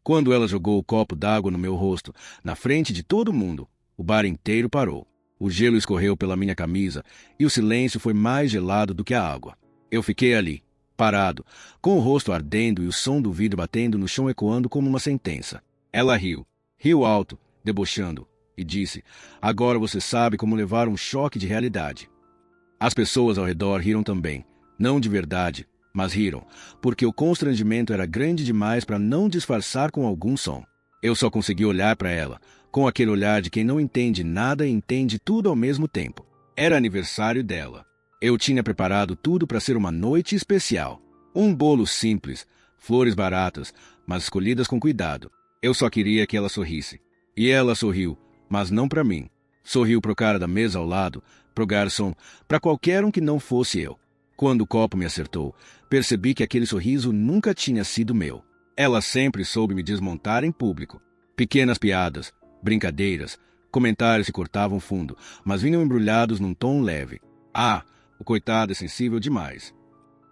Quando ela jogou o copo d'água no meu rosto, na frente de todo mundo, o bar inteiro parou. O gelo escorreu pela minha camisa e o silêncio foi mais gelado do que a água. Eu fiquei ali, parado, com o rosto ardendo e o som do vidro batendo no chão ecoando como uma sentença. Ela riu alto, debochando, e disse: "Agora você sabe como levar um choque de realidade." As pessoas ao redor riram também, não de verdade, mas riram, porque o constrangimento era grande demais para não disfarçar com algum som. Eu só consegui olhar para ela, com aquele olhar de quem não entende nada e entende tudo ao mesmo tempo. Era aniversário dela. Eu tinha preparado tudo para ser uma noite especial. Um bolo simples, flores baratas, mas escolhidas com cuidado. Eu só queria que ela sorrisse. E ela sorriu, mas não para mim. Sorriu pro cara da mesa ao lado, pro garçom, para qualquer um que não fosse eu. Quando o copo me acertou, percebi que aquele sorriso nunca tinha sido meu. Ela sempre soube me desmontar em público. Pequenas piadas, brincadeiras, comentários se cortavam fundo, mas vinham embrulhados num tom leve. Ah, o coitado é sensível demais.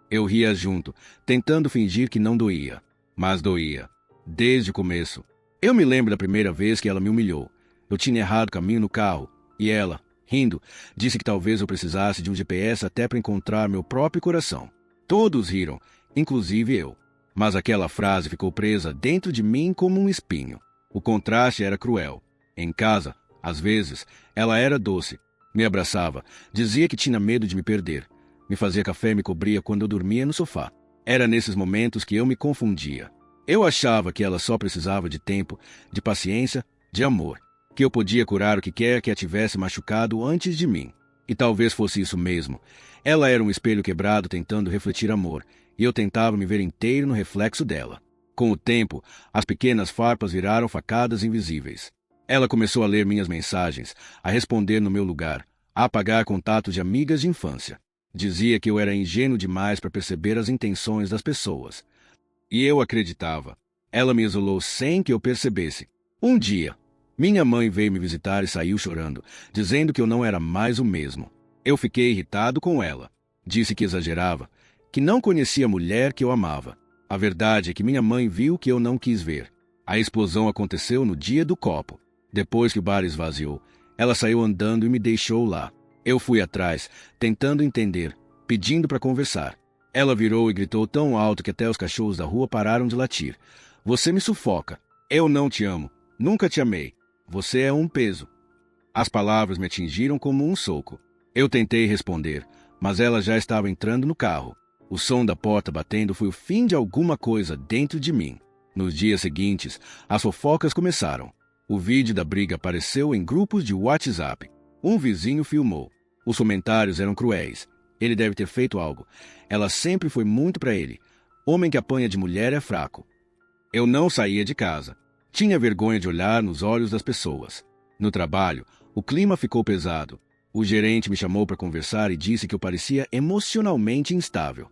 Eu ria junto, tentando fingir que não doía. Mas doía. Desde o começo. Eu me lembro da primeira vez que ela me humilhou. Eu tinha errado caminho no carro, e ela, rindo, disse que talvez eu precisasse de um GPS até para encontrar meu próprio coração. Todos riram, inclusive eu. Mas aquela frase ficou presa dentro de mim como um espinho. O contraste era cruel. Em casa, às vezes, ela era doce. Me abraçava, dizia que tinha medo de me perder. Me fazia café e me cobria quando eu dormia no sofá. Era nesses momentos que eu me confundia. Eu achava que ela só precisava de tempo, de paciência, de amor. Que eu podia curar o que quer que a tivesse machucado antes de mim. E talvez fosse isso mesmo. Ela era um espelho quebrado tentando refletir amor, e eu tentava me ver inteiro no reflexo dela. Com o tempo, as pequenas farpas viraram facadas invisíveis. Ela começou a ler minhas mensagens, a responder no meu lugar, a apagar contatos de amigas de infância. Dizia que eu era ingênuo demais para perceber as intenções das pessoas. E eu acreditava. Ela me isolou sem que eu percebesse. Um dia, minha mãe veio me visitar e saiu chorando, dizendo que eu não era mais o mesmo. Eu fiquei irritado com ela. Disse que exagerava, que não conhecia a mulher que eu amava. A verdade é que minha mãe viu que eu não quis ver. A explosão aconteceu no dia do copo. Depois que o bar esvaziou, ela saiu andando e me deixou lá. Eu fui atrás, tentando entender, pedindo para conversar. Ela virou e gritou tão alto que até os cachorros da rua pararam de latir. "Você me sufoca. Eu não te amo. Nunca te amei. Você é um peso." As palavras me atingiram como um soco. Eu tentei responder, mas ela já estava entrando no carro. O som da porta batendo foi o fim de alguma coisa dentro de mim. Nos dias seguintes, as fofocas começaram. O vídeo da briga apareceu em grupos de WhatsApp. Um vizinho filmou. Os comentários eram cruéis. Ele deve ter feito algo. Ela sempre foi muito para ele. Homem que apanha de mulher é fraco. Eu não saía de casa. Tinha vergonha de olhar nos olhos das pessoas. No trabalho, o clima ficou pesado. O gerente me chamou para conversar e disse que eu parecia emocionalmente instável.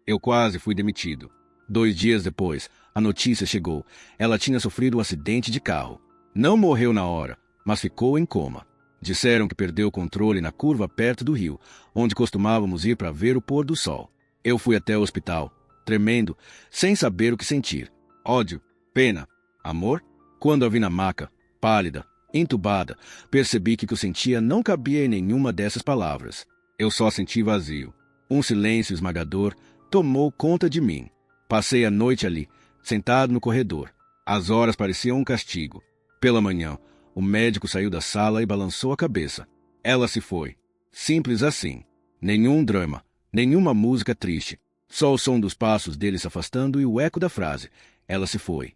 Eu quase fui demitido. 2 dias depois, a notícia chegou. Ela tinha sofrido um acidente de carro. Não morreu na hora, mas ficou em coma. Disseram que perdeu o controle na curva perto do rio, onde costumávamos ir para ver o pôr do sol. Eu fui até o hospital, tremendo, sem saber o que sentir. Ódio, pena, amor? Quando a vi na maca, pálida, entubada, percebi que o que eu sentia não cabia em nenhuma dessas palavras. Eu só senti vazio. Um silêncio esmagador tomou conta de mim. Passei a noite ali, sentado no corredor. As horas pareciam um castigo. Pela manhã, o médico saiu da sala e balançou a cabeça. Ela se foi. Simples assim. Nenhum drama, nenhuma música triste. Só o som dos passos dele se afastando e o eco da frase. Ela se foi.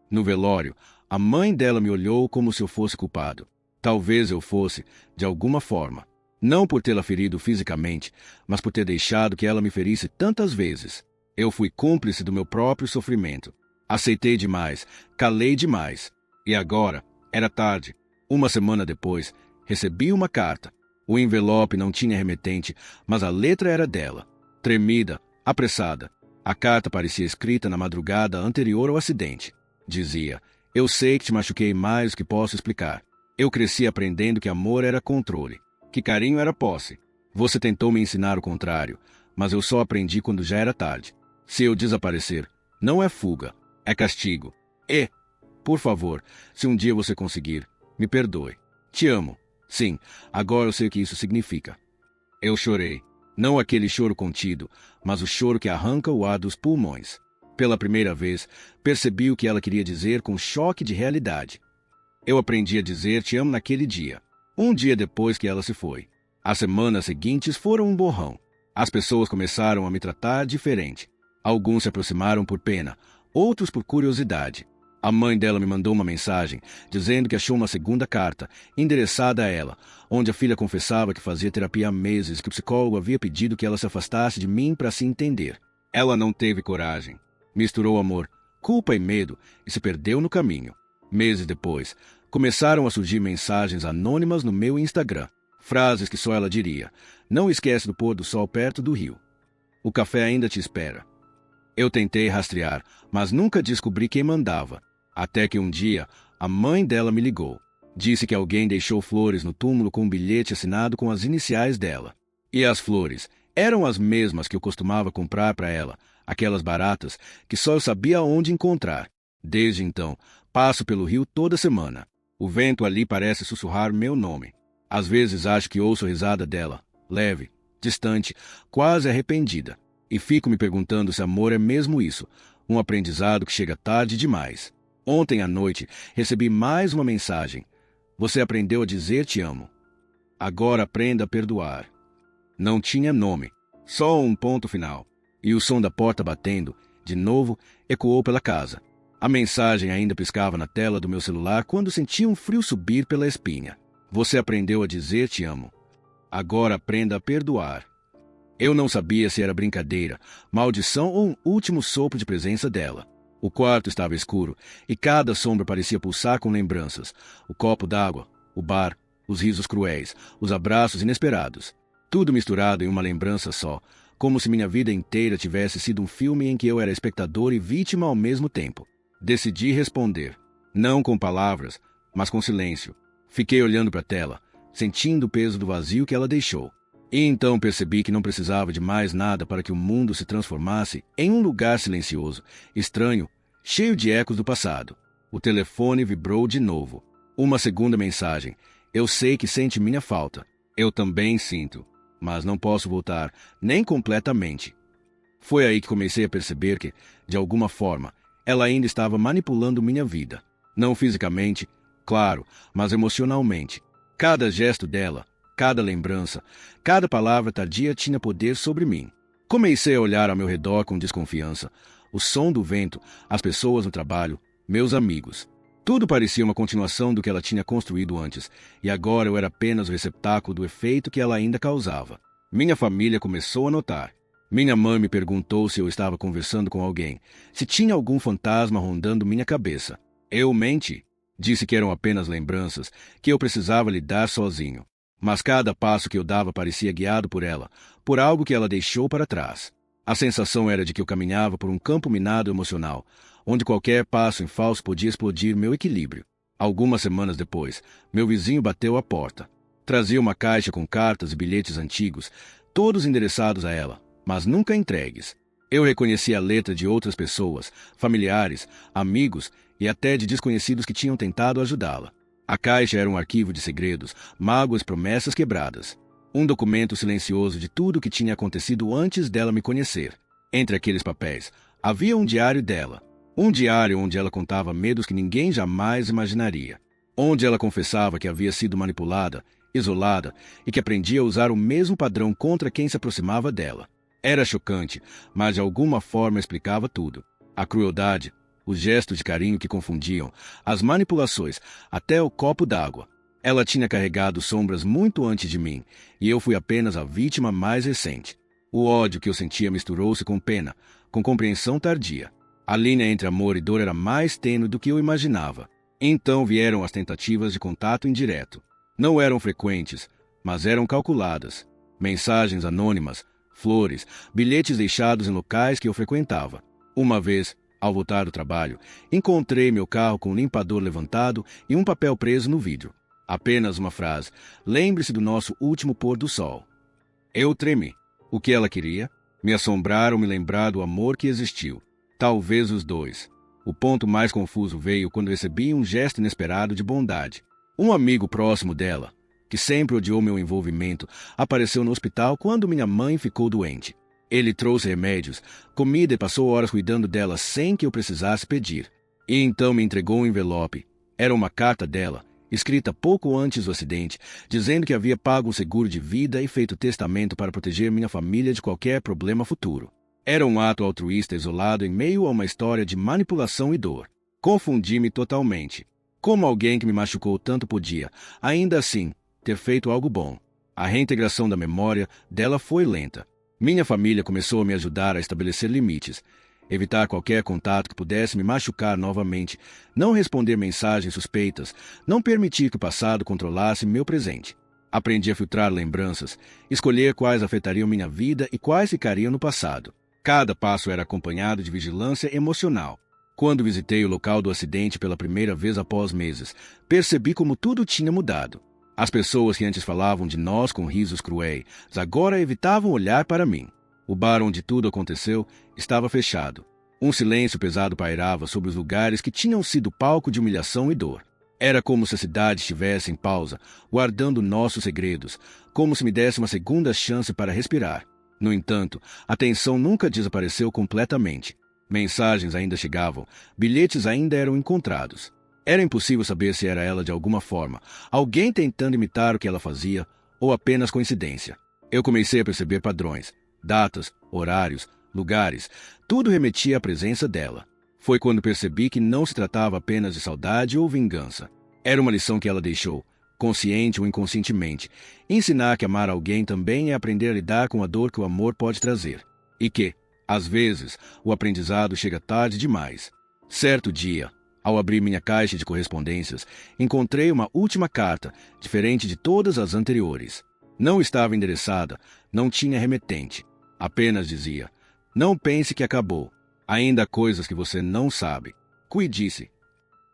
No velório, a mãe dela me olhou como se eu fosse culpado. Talvez eu fosse, de alguma forma. Não por tê-la ferido fisicamente, mas por ter deixado que ela me ferisse tantas vezes. Eu fui cúmplice do meu próprio sofrimento. Aceitei demais, calei demais. E agora, era tarde. Uma semana depois, recebi uma carta. O envelope não tinha remetente, mas a letra era dela. Tremida, apressada. A carta parecia escrita na madrugada anterior ao acidente. Dizia: "Eu sei que te machuquei mais do que posso explicar. Eu cresci aprendendo que amor era controle, que carinho era posse. Você tentou me ensinar o contrário, mas eu só aprendi quando já era tarde. Se eu desaparecer, não é fuga, é castigo. Por favor, se um dia você conseguir, me perdoe. Te amo. Sim, agora eu sei o que isso significa. Eu chorei. Não aquele choro contido, mas o choro que arranca o ar dos pulmões. Pela primeira vez, percebi o que ela queria dizer com choque de realidade. Eu aprendi a dizer te amo naquele dia, um dia depois que ela se foi. As semanas seguintes foram um borrão. As pessoas começaram a me tratar diferente. Alguns se aproximaram por pena, outros por curiosidade. A mãe dela me mandou uma mensagem dizendo que achou uma segunda carta, endereçada a ela, onde a filha confessava que fazia terapia há meses e que o psicólogo havia pedido que ela se afastasse de mim para se entender. Ela não teve coragem. Misturou amor, culpa e medo e se perdeu no caminho. Meses depois, começaram a surgir mensagens anônimas no meu Instagram. Frases que só ela diria. Não esquece do pôr do sol perto do rio. O café ainda te espera. Eu tentei rastrear, mas nunca descobri quem mandava. Até que um dia, a mãe dela me ligou. Disse que alguém deixou flores no túmulo com um bilhete assinado com as iniciais dela. E as flores eram as mesmas que eu costumava comprar para ela, aquelas baratas que só eu sabia onde encontrar. Desde então, passo pelo rio toda semana. O vento ali parece sussurrar meu nome. Às vezes acho que ouço a risada dela, leve, distante, quase arrependida. E fico me perguntando se amor é mesmo isso, um aprendizado que chega tarde demais. Ontem à noite, recebi mais uma mensagem. Você aprendeu a dizer te amo. Agora aprenda a perdoar. Não tinha nome, só um ponto final. E o som da porta batendo, de novo, ecoou pela casa. A mensagem ainda piscava na tela do meu celular quando senti um frio subir pela espinha. Você aprendeu a dizer te amo. Agora aprenda a perdoar. Eu não sabia se era brincadeira, maldição ou um último sopro de presença dela. O quarto estava escuro e cada sombra parecia pulsar com lembranças. O copo d'água, o bar, os risos cruéis, os abraços inesperados. Tudo misturado em uma lembrança só, como se minha vida inteira tivesse sido um filme em que eu era espectador e vítima ao mesmo tempo. Decidi responder, não com palavras, mas com silêncio. Fiquei olhando para a tela, sentindo o peso do vazio que ela deixou. E então percebi que não precisava de mais nada para que o mundo se transformasse em um lugar silencioso, estranho, cheio de ecos do passado. O telefone vibrou de novo. Uma segunda mensagem. Eu sei que sente minha falta. Eu também sinto. Mas não posso voltar, nem completamente. Foi aí que comecei a perceber que, de alguma forma, ela ainda estava manipulando minha vida. Não fisicamente, claro, mas emocionalmente. Cada gesto dela, cada lembrança, cada palavra tardia tinha poder sobre mim. Comecei a olhar ao meu redor com desconfiança. O som do vento, as pessoas no trabalho, meus amigos. Tudo parecia uma continuação do que ela tinha construído antes, e agora eu era apenas o receptáculo do efeito que ela ainda causava. Minha família começou a notar. Minha mãe me perguntou se eu estava conversando com alguém, se tinha algum fantasma rondando minha cabeça. Eu menti. Disse que eram apenas lembranças, que eu precisava lidar sozinho. Mas cada passo que eu dava parecia guiado por ela, por algo que ela deixou para trás. A sensação era de que eu caminhava por um campo minado emocional, onde qualquer passo em falso podia explodir meu equilíbrio. Algumas semanas depois, meu vizinho bateu à porta. Trazia uma caixa com cartas e bilhetes antigos, todos endereçados a ela, mas nunca entregues. Eu reconheci a letra de outras pessoas, familiares, amigos e até de desconhecidos que tinham tentado ajudá-la. A caixa era um arquivo de segredos, mágoas e promessas quebradas. Um documento silencioso de tudo o que tinha acontecido antes dela me conhecer. Entre aqueles papéis, havia um diário dela. Um diário onde ela contava medos que ninguém jamais imaginaria. Onde ela confessava que havia sido manipulada, isolada e que aprendia a usar o mesmo padrão contra quem se aproximava dela. Era chocante, mas de alguma forma explicava tudo. A crueldade, os gestos de carinho que confundiam, as manipulações, até o copo d'água. Ela tinha carregado sombras muito antes de mim, e eu fui apenas a vítima mais recente. O ódio que eu sentia misturou-se com pena, com compreensão tardia. A linha entre amor e dor era mais tênue do que eu imaginava. Então vieram as tentativas de contato indireto. Não eram frequentes, mas eram calculadas. Mensagens anônimas, flores, bilhetes deixados em locais que eu frequentava. Uma vez, ao voltar do trabalho, encontrei meu carro com um limpador levantado e um papel preso no vidro. Apenas uma frase. Lembre-se do nosso último pôr do sol. Eu tremi. O que ela queria? Me assombrar ou me lembrar do amor que existiu. Talvez os dois. O ponto mais confuso veio quando recebi um gesto inesperado de bondade. Um amigo próximo dela, que sempre odiou meu envolvimento, apareceu no hospital quando minha mãe ficou doente. Ele trouxe remédios, comida e passou horas cuidando dela sem que eu precisasse pedir. E então me entregou um envelope. Era uma carta dela, escrita pouco antes do acidente, dizendo que havia pago um seguro de vida e feito testamento para proteger minha família de qualquer problema futuro. Era um ato altruísta isolado em meio a uma história de manipulação e dor. Confundi-me totalmente. Como alguém que me machucou tanto podia, ainda assim, ter feito algo bom? A reintegração da memória dela foi lenta. Minha família começou a me ajudar a estabelecer limites, evitar qualquer contato que pudesse me machucar novamente, não responder mensagens suspeitas, não permitir que o passado controlasse meu presente. Aprendi a filtrar lembranças, escolher quais afetariam minha vida e quais ficariam no passado. Cada passo era acompanhado de vigilância emocional. Quando visitei o local do acidente pela primeira vez após meses, percebi como tudo tinha mudado. As pessoas que antes falavam de nós com risos cruéis, agora evitavam olhar para mim. O bar onde tudo aconteceu estava fechado. Um silêncio pesado pairava sobre os lugares que tinham sido palco de humilhação e dor. Era como se a cidade estivesse em pausa, guardando nossos segredos, como se me desse uma segunda chance para respirar. No entanto, a tensão nunca desapareceu completamente. Mensagens ainda chegavam, bilhetes ainda eram encontrados. Era impossível saber se era ela de alguma forma, alguém tentando imitar o que ela fazia, ou apenas coincidência. Eu comecei a perceber padrões, datas, horários, lugares, tudo remetia à presença dela. Foi quando percebi que não se tratava apenas de saudade ou vingança. Era uma lição que ela deixou, consciente ou inconscientemente, ensinar que amar alguém também é aprender a lidar com a dor que o amor pode trazer. E que, às vezes, o aprendizado chega tarde demais. Certo dia, ao abrir minha caixa de correspondências, encontrei uma última carta, diferente de todas as anteriores. Não estava endereçada, não tinha remetente. Apenas dizia: "Não pense que acabou. Ainda há coisas que você não sabe. Cuide-se."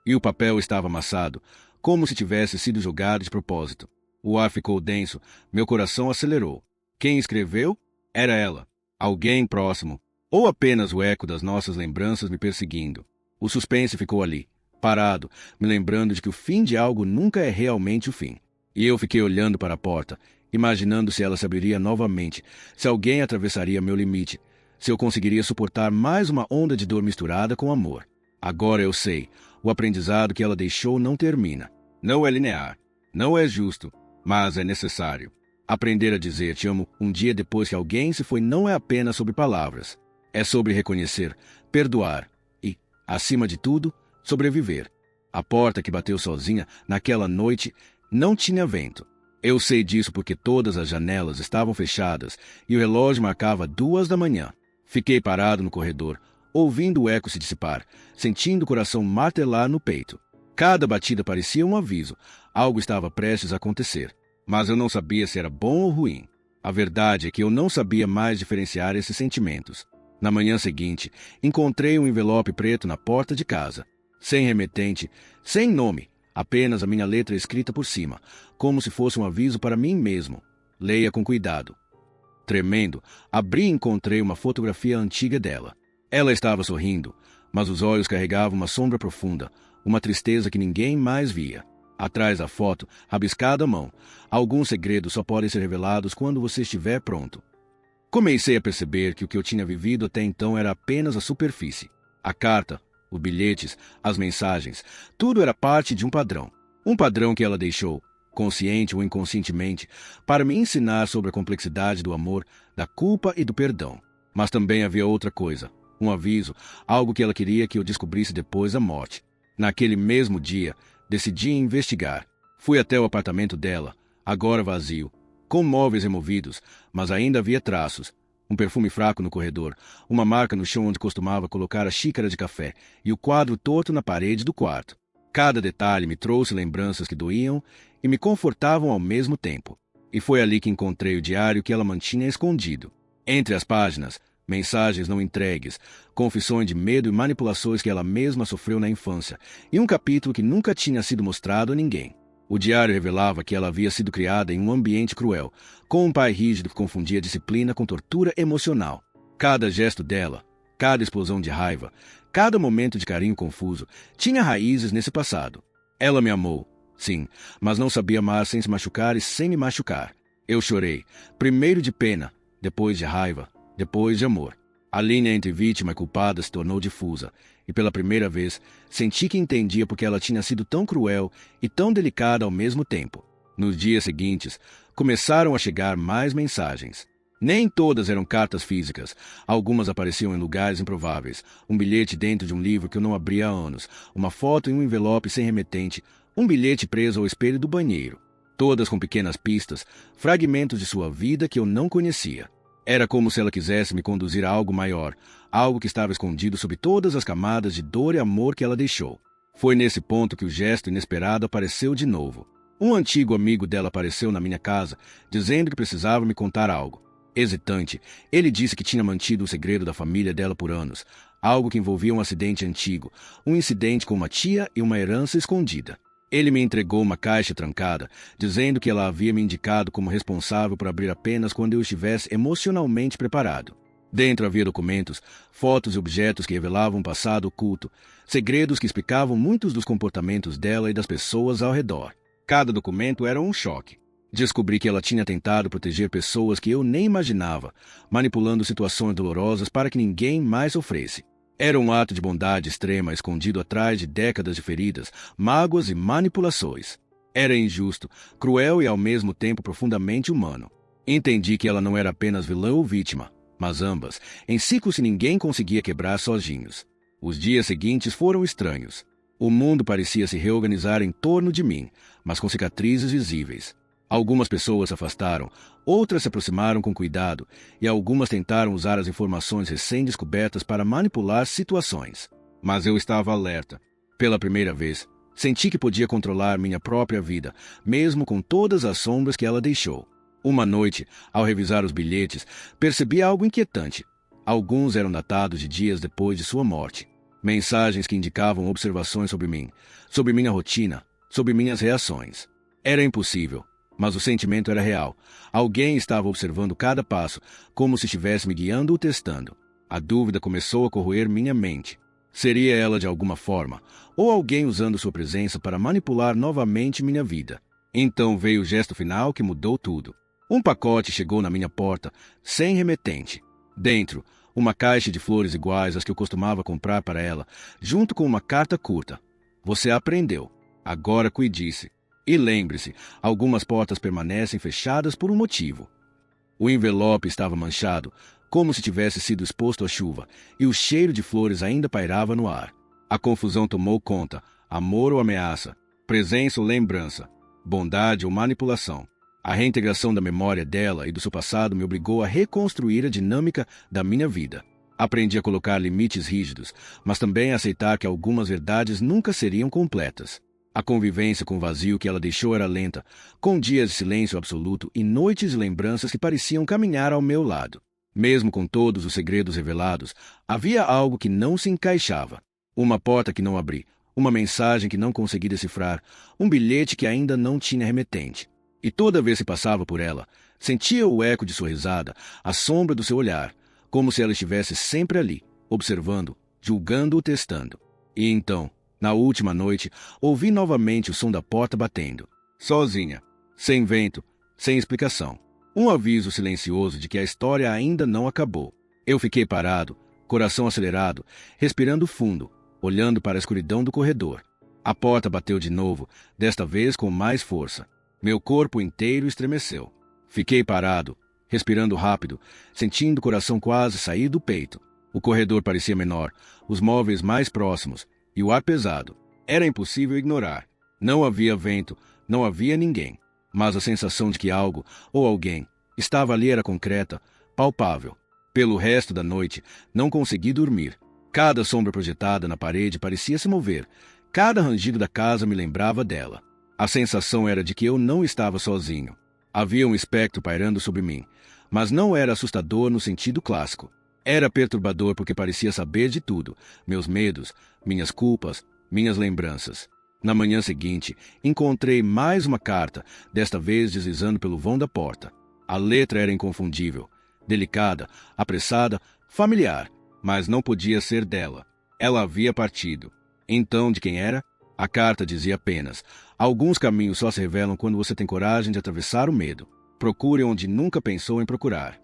E o papel estava amassado, como se tivesse sido jogado de propósito. O ar ficou denso, meu coração acelerou. Quem escreveu? Era ela. Alguém próximo. Ou apenas o eco das nossas lembranças me perseguindo. O suspense ficou ali, parado, me lembrando de que o fim de algo nunca é realmente o fim. E eu fiquei olhando para a porta, imaginando se ela se abriria novamente, se alguém atravessaria meu limite, se eu conseguiria suportar mais uma onda de dor misturada com amor. Agora eu sei, o aprendizado que ela deixou não termina. Não é linear, não é justo, mas é necessário. Aprender a dizer te amo um dia depois que alguém se foi não é apenas sobre palavras. É sobre reconhecer, perdoar e, acima de tudo, sobreviver. A porta que bateu sozinha naquela noite não tinha vento. Eu sei disso porque todas as janelas estavam fechadas e o relógio marcava 2 da manhã. Fiquei parado no corredor, ouvindo o eco se dissipar, sentindo o coração martelar no peito. Cada batida parecia um aviso, algo estava prestes a acontecer. Mas eu não sabia se era bom ou ruim. A verdade é que eu não sabia mais diferenciar esses sentimentos. Na manhã seguinte, encontrei um envelope preto na porta de casa. Sem remetente, sem nome, apenas a minha letra escrita por cima, como se fosse um aviso para mim mesmo. Leia com cuidado. Tremendo, abri e encontrei uma fotografia antiga dela. Ela estava sorrindo, mas os olhos carregavam uma sombra profunda, uma tristeza que ninguém mais via. Atrás da foto, rabiscada à mão, alguns segredos só podem ser revelados quando você estiver pronto. Comecei a perceber que o que eu tinha vivido até então era apenas a superfície. A carta, os bilhetes, as mensagens, tudo era parte de um padrão. Um padrão que ela deixou, consciente ou inconscientemente, para me ensinar sobre a complexidade do amor, da culpa e do perdão. Mas também havia outra coisa, um aviso, algo que ela queria que eu descobrisse depois da morte. Naquele mesmo dia, decidi investigar. Fui até o apartamento dela, agora vazio, com móveis removidos, mas ainda havia traços. Um perfume fraco no corredor, uma marca no chão onde costumava colocar a xícara de café e o quadro torto na parede do quarto. Cada detalhe me trouxe lembranças que doíam e me confortavam ao mesmo tempo. E foi ali que encontrei o diário que ela mantinha escondido. Entre as páginas, mensagens não entregues, confissões de medo e manipulações que ela mesma sofreu na infância, e um capítulo que nunca tinha sido mostrado a ninguém. O diário revelava que ela havia sido criada em um ambiente cruel, com um pai rígido que confundia disciplina com tortura emocional. Cada gesto dela, cada explosão de raiva, Cada momento de carinho confuso tinha raízes nesse passado. Ela me amou, sim, mas não sabia amar sem se machucar e sem me machucar. Eu chorei, primeiro de pena, depois de raiva, depois de amor. A linha entre vítima e culpada se tornou difusa, e pela primeira vez senti que entendia porque ela tinha sido tão cruel e tão delicada ao mesmo tempo. Nos dias seguintes, começaram a chegar mais mensagens. Nem todas eram cartas físicas. Algumas apareciam em lugares improváveis. Um bilhete dentro de um livro que eu não abria há anos. Uma foto em um envelope sem remetente. Um bilhete preso ao espelho do banheiro. Todas com pequenas pistas, fragmentos de sua vida que eu não conhecia. Era como se ela quisesse me conduzir a algo maior, algo que estava escondido sob todas as camadas de dor e amor que ela deixou. Foi nesse ponto que o gesto inesperado apareceu de novo. Um antigo amigo dela apareceu na minha casa, dizendo que precisava me contar algo. Hesitante, ele disse que tinha mantido o segredo da família dela por anos, algo que envolvia um acidente antigo, um incidente com uma tia e uma herança escondida. Ele me entregou uma caixa trancada, dizendo que ela havia me indicado como responsável por abrir apenas quando eu estivesse emocionalmente preparado. Dentro havia documentos, fotos e objetos que revelavam um passado oculto, segredos que explicavam muitos dos comportamentos dela e das pessoas ao redor. Cada documento era um choque. Descobri que ela tinha tentado proteger pessoas que eu nem imaginava, manipulando situações dolorosas para que ninguém mais sofresse. Era um ato de bondade extrema escondido atrás de décadas de feridas, mágoas e manipulações. Era injusto, cruel e ao mesmo tempo profundamente humano. Entendi que ela não era apenas vilã ou vítima, mas ambas, em ciclos que ninguém conseguia quebrar sozinhos. Os dias seguintes foram estranhos. O mundo parecia se reorganizar em torno de mim, mas com cicatrizes visíveis. Algumas pessoas se afastaram, outras se aproximaram com cuidado, e algumas tentaram usar as informações recém-descobertas para manipular situações. Mas eu estava alerta. Pela primeira vez, senti que podia controlar minha própria vida, mesmo com todas as sombras que ela deixou. Uma noite, ao revisar os bilhetes, percebi algo inquietante. Alguns eram datados de dias depois de sua morte. Mensagens que indicavam observações sobre mim, sobre minha rotina, sobre minhas reações. Era impossível. Mas o sentimento era real. Alguém estava observando cada passo, como se estivesse me guiando ou testando. A dúvida começou a corroer minha mente. Seria ela de alguma forma, ou alguém usando sua presença para manipular novamente minha vida? Então veio o gesto final que mudou tudo. Um pacote chegou na minha porta, sem remetente. Dentro, uma caixa de flores iguais às que eu costumava comprar para ela, junto com uma carta curta. Você aprendeu. Agora cuide-se. E lembre-se, algumas portas permanecem fechadas por um motivo. O envelope estava manchado, como se tivesse sido exposto à chuva, e o cheiro de flores ainda pairava no ar. A confusão tomou conta, amor ou ameaça, presença ou lembrança, bondade ou manipulação. A reintegração da memória dela e do seu passado me obrigou a reconstruir a dinâmica da minha vida. Aprendi a colocar limites rígidos, mas também a aceitar que algumas verdades nunca seriam completas. A convivência com o vazio que ela deixou era lenta, com dias de silêncio absoluto e noites de lembranças que pareciam caminhar ao meu lado. Mesmo com todos os segredos revelados, havia algo que não se encaixava. Uma porta que não abri, uma mensagem que não consegui decifrar, um bilhete que ainda não tinha remetente. E toda vez que passava por ela, sentia o eco de sua risada, a sombra do seu olhar, como se ela estivesse sempre ali, observando, julgando ou testando. E então, na última noite, ouvi novamente o som da porta batendo. Sozinha, sem vento, sem explicação. Um aviso silencioso de que a história ainda não acabou. Eu fiquei parado, coração acelerado, respirando fundo, olhando para a escuridão do corredor. A porta bateu de novo, desta vez com mais força. Meu corpo inteiro estremeceu. Fiquei parado, respirando rápido, sentindo o coração quase sair do peito. O corredor parecia menor, os móveis mais próximos, e o ar pesado. Era impossível ignorar. Não havia vento, não havia ninguém. Mas a sensação de que algo, ou alguém, estava ali era concreta, palpável. Pelo resto da noite, não consegui dormir. Cada sombra projetada na parede parecia se mover. Cada rangido da casa me lembrava dela. A sensação era de que eu não estava sozinho. Havia um espectro pairando sobre mim, mas não era assustador no sentido clássico. Era perturbador porque parecia saber de tudo, meus medos, minhas culpas, minhas lembranças. Na manhã seguinte, encontrei mais uma carta, desta vez deslizando pelo vão da porta. A letra era inconfundível, delicada, apressada, familiar, mas não podia ser dela. Ela havia partido. Então, de quem era? A carta dizia apenas: alguns caminhos só se revelam quando você tem coragem de atravessar o medo. Procure onde nunca pensou em procurar.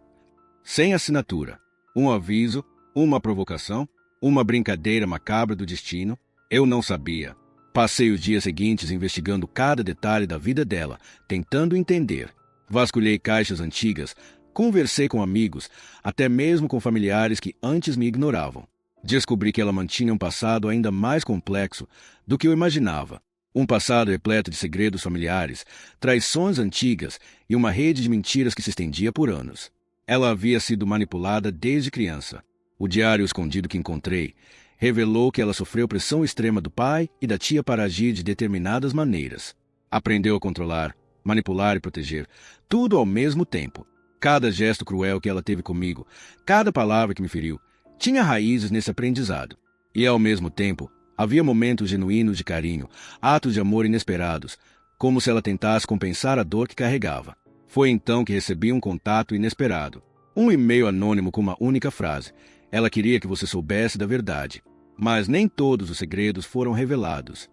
Sem assinatura. Um aviso, uma provocação, uma brincadeira macabra do destino. Eu não sabia. Passei os dias seguintes investigando cada detalhe da vida dela, tentando entender. Vasculhei caixas antigas, conversei com amigos, até mesmo com familiares que antes me ignoravam. Descobri que ela mantinha um passado ainda mais complexo do que eu imaginava. Um passado repleto de segredos familiares, traições antigas e uma rede de mentiras que se estendia por anos. Ela havia sido manipulada desde criança. O diário escondido que encontrei revelou que ela sofreu pressão extrema do pai e da tia para agir de determinadas maneiras. Aprendeu a controlar, manipular e proteger, tudo ao mesmo tempo. Cada gesto cruel que ela teve comigo, cada palavra que me feriu, tinha raízes nesse aprendizado. E, ao mesmo tempo, havia momentos genuínos de carinho, atos de amor inesperados, como se ela tentasse compensar a dor que carregava. Foi então que recebi um contato inesperado. Um e-mail anônimo com uma única frase. Ela queria que você soubesse da verdade. Mas nem todos os segredos foram revelados.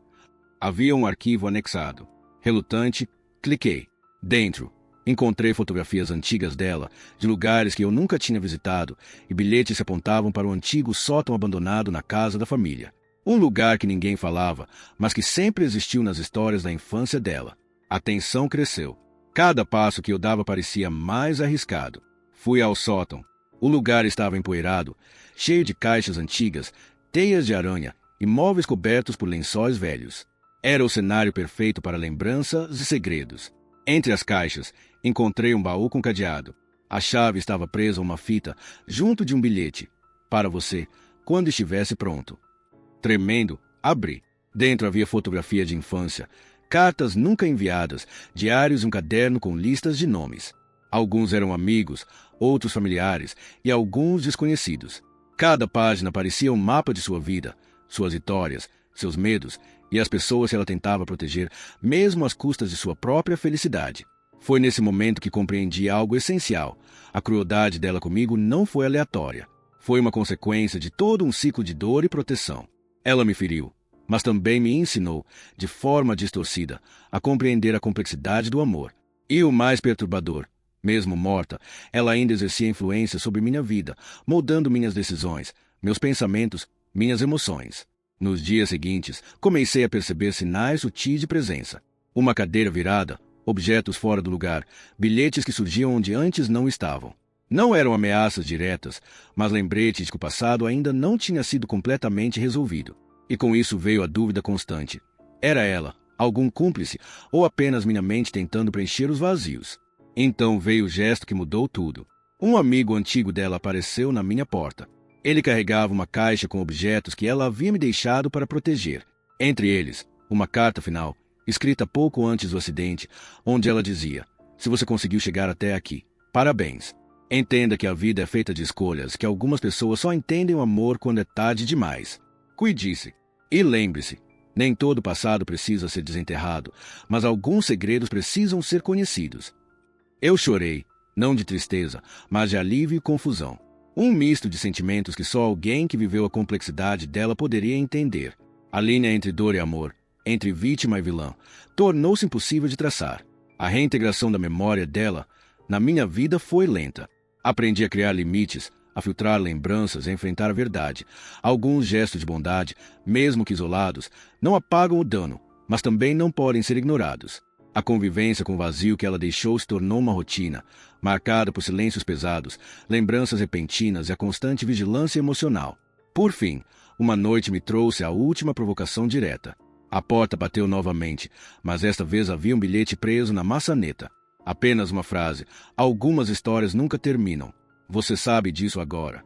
Havia um arquivo anexado. Relutante, cliquei. Dentro, encontrei fotografias antigas dela, de lugares que eu nunca tinha visitado, e bilhetes que apontavam para o antigo sótão abandonado na casa da família. Um lugar que ninguém falava, mas que sempre existiu nas histórias da infância dela. A tensão cresceu. Cada passo que eu dava parecia mais arriscado. Fui ao sótão. O lugar estava empoeirado, cheio de caixas antigas, teias de aranha e móveis cobertos por lençóis velhos. Era o cenário perfeito para lembranças e segredos. Entre as caixas, encontrei um baú com cadeado. A chave estava presa a uma fita, junto de um bilhete. Para você, quando estivesse pronto. Tremendo, abri. Dentro havia fotografia de infância, cartas nunca enviadas, diários e um caderno com listas de nomes. Alguns eram amigos, outros familiares e alguns desconhecidos. Cada página parecia um mapa de sua vida, suas vitórias, seus medos e as pessoas que ela tentava proteger, mesmo às custas de sua própria felicidade. Foi nesse momento que compreendi algo essencial. A crueldade dela comigo não foi aleatória. Foi uma consequência de todo um ciclo de dor e proteção. Ela me feriu, mas também me ensinou, de forma distorcida, a compreender a complexidade do amor. E o mais perturbador, mesmo morta, ela ainda exercia influência sobre minha vida, moldando minhas decisões, meus pensamentos, minhas emoções. Nos dias seguintes, comecei a perceber sinais sutis de presença. Uma cadeira virada, objetos fora do lugar, bilhetes que surgiam onde antes não estavam. Não eram ameaças diretas, mas lembretes de que o passado ainda não tinha sido completamente resolvido. E com isso veio a dúvida constante. Era ela, algum cúmplice, ou apenas minha mente tentando preencher os vazios? Então veio o gesto que mudou tudo. Um amigo antigo dela apareceu na minha porta. Ele carregava uma caixa com objetos que ela havia me deixado para proteger. Entre eles, uma carta final, escrita pouco antes do acidente, onde ela dizia: "Se você conseguiu chegar até aqui, parabéns. Entenda que a vida é feita de escolhas, que algumas pessoas só entendem o amor quando é tarde demais. Cuide-se. E lembre-se, nem todo o passado precisa ser desenterrado, mas alguns segredos precisam ser conhecidos." Eu chorei, não de tristeza, mas de alívio e confusão. Um misto de sentimentos que só alguém que viveu a complexidade dela poderia entender. A linha entre dor e amor, entre vítima e vilã, tornou-se impossível de traçar. A reintegração da memória dela na minha vida foi lenta. Aprendi a criar limites, a filtrar lembranças e a enfrentar a verdade. Alguns gestos de bondade, mesmo que isolados, não apagam o dano, mas também não podem ser ignorados. A convivência com o vazio que ela deixou se tornou uma rotina, marcada por silêncios pesados, lembranças repentinas e a constante vigilância emocional. Por fim, uma noite me trouxe a última provocação direta. A porta bateu novamente, mas desta vez havia um bilhete preso na maçaneta. Apenas uma frase: "Algumas histórias nunca terminam. Você sabe disso agora."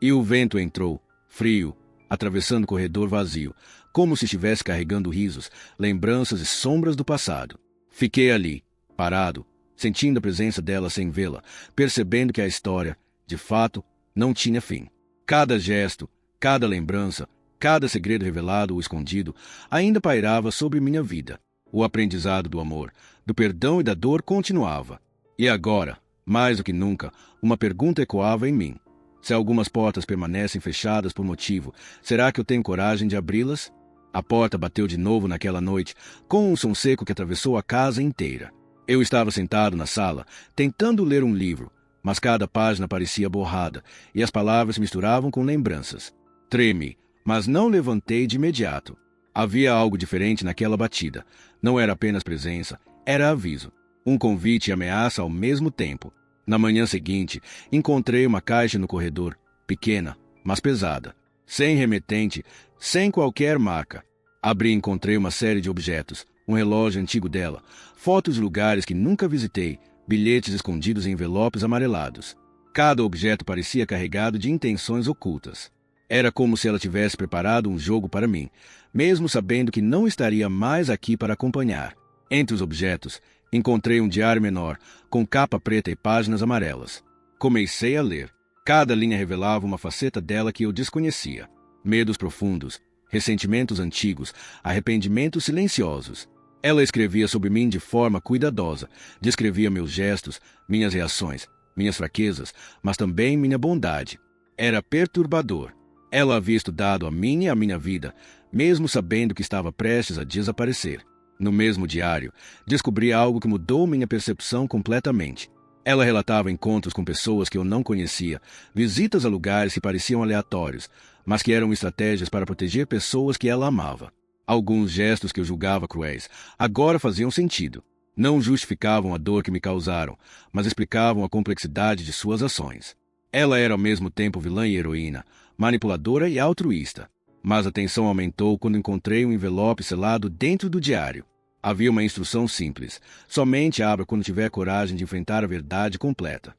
E o vento entrou, frio, atravessando o corredor vazio, como se estivesse carregando risos, lembranças e sombras do passado. Fiquei ali, parado, sentindo a presença dela sem vê-la, percebendo que a história, de fato, não tinha fim. Cada gesto, cada lembrança, cada segredo revelado ou escondido ainda pairava sobre minha vida. O aprendizado do amor, do perdão e da dor continuava. E agora, mais do que nunca, uma pergunta ecoava em mim. Se algumas portas permanecem fechadas por motivo, será que eu tenho coragem de abri-las? A porta bateu de novo naquela noite, com um som seco que atravessou a casa inteira. Eu estava sentado na sala, tentando ler um livro, mas cada página parecia borrada, e as palavras se misturavam com lembranças. Tremi, mas não levantei de imediato. Havia algo diferente naquela batida. Não era apenas presença, era aviso. Um convite e ameaça ao mesmo tempo. Na manhã seguinte, encontrei uma caixa no corredor, pequena, mas pesada. Sem remetente, sem qualquer marca. Abri e encontrei uma série de objetos, um relógio antigo dela, fotos de lugares que nunca visitei, bilhetes escondidos em envelopes amarelados. Cada objeto parecia carregado de intenções ocultas. Era como se ela tivesse preparado um jogo para mim, mesmo sabendo que não estaria mais aqui para acompanhar. Entre os objetos, encontrei um diário menor, com capa preta e páginas amarelas. Comecei a ler. Cada linha revelava uma faceta dela que eu desconhecia. Medos profundos, ressentimentos antigos, arrependimentos silenciosos. Ela escrevia sobre mim de forma cuidadosa, descrevia meus gestos, minhas reações, minhas fraquezas, mas também minha bondade. Era perturbador. Ela havia estudado a minha e a minha vida, mesmo sabendo que estava prestes a desaparecer. No mesmo diário, descobri algo que mudou minha percepção completamente. Ela relatava encontros com pessoas que eu não conhecia, visitas a lugares que pareciam aleatórios, mas que eram estratégias para proteger pessoas que ela amava. Alguns gestos que eu julgava cruéis agora faziam sentido. Não justificavam a dor que me causaram, mas explicavam a complexidade de suas ações. Ela era ao mesmo tempo vilã e heroína, manipuladora e altruísta. Mas a tensão aumentou quando encontrei um envelope selado dentro do diário. Havia uma instrução simples: somente abra quando tiver coragem de enfrentar a verdade completa.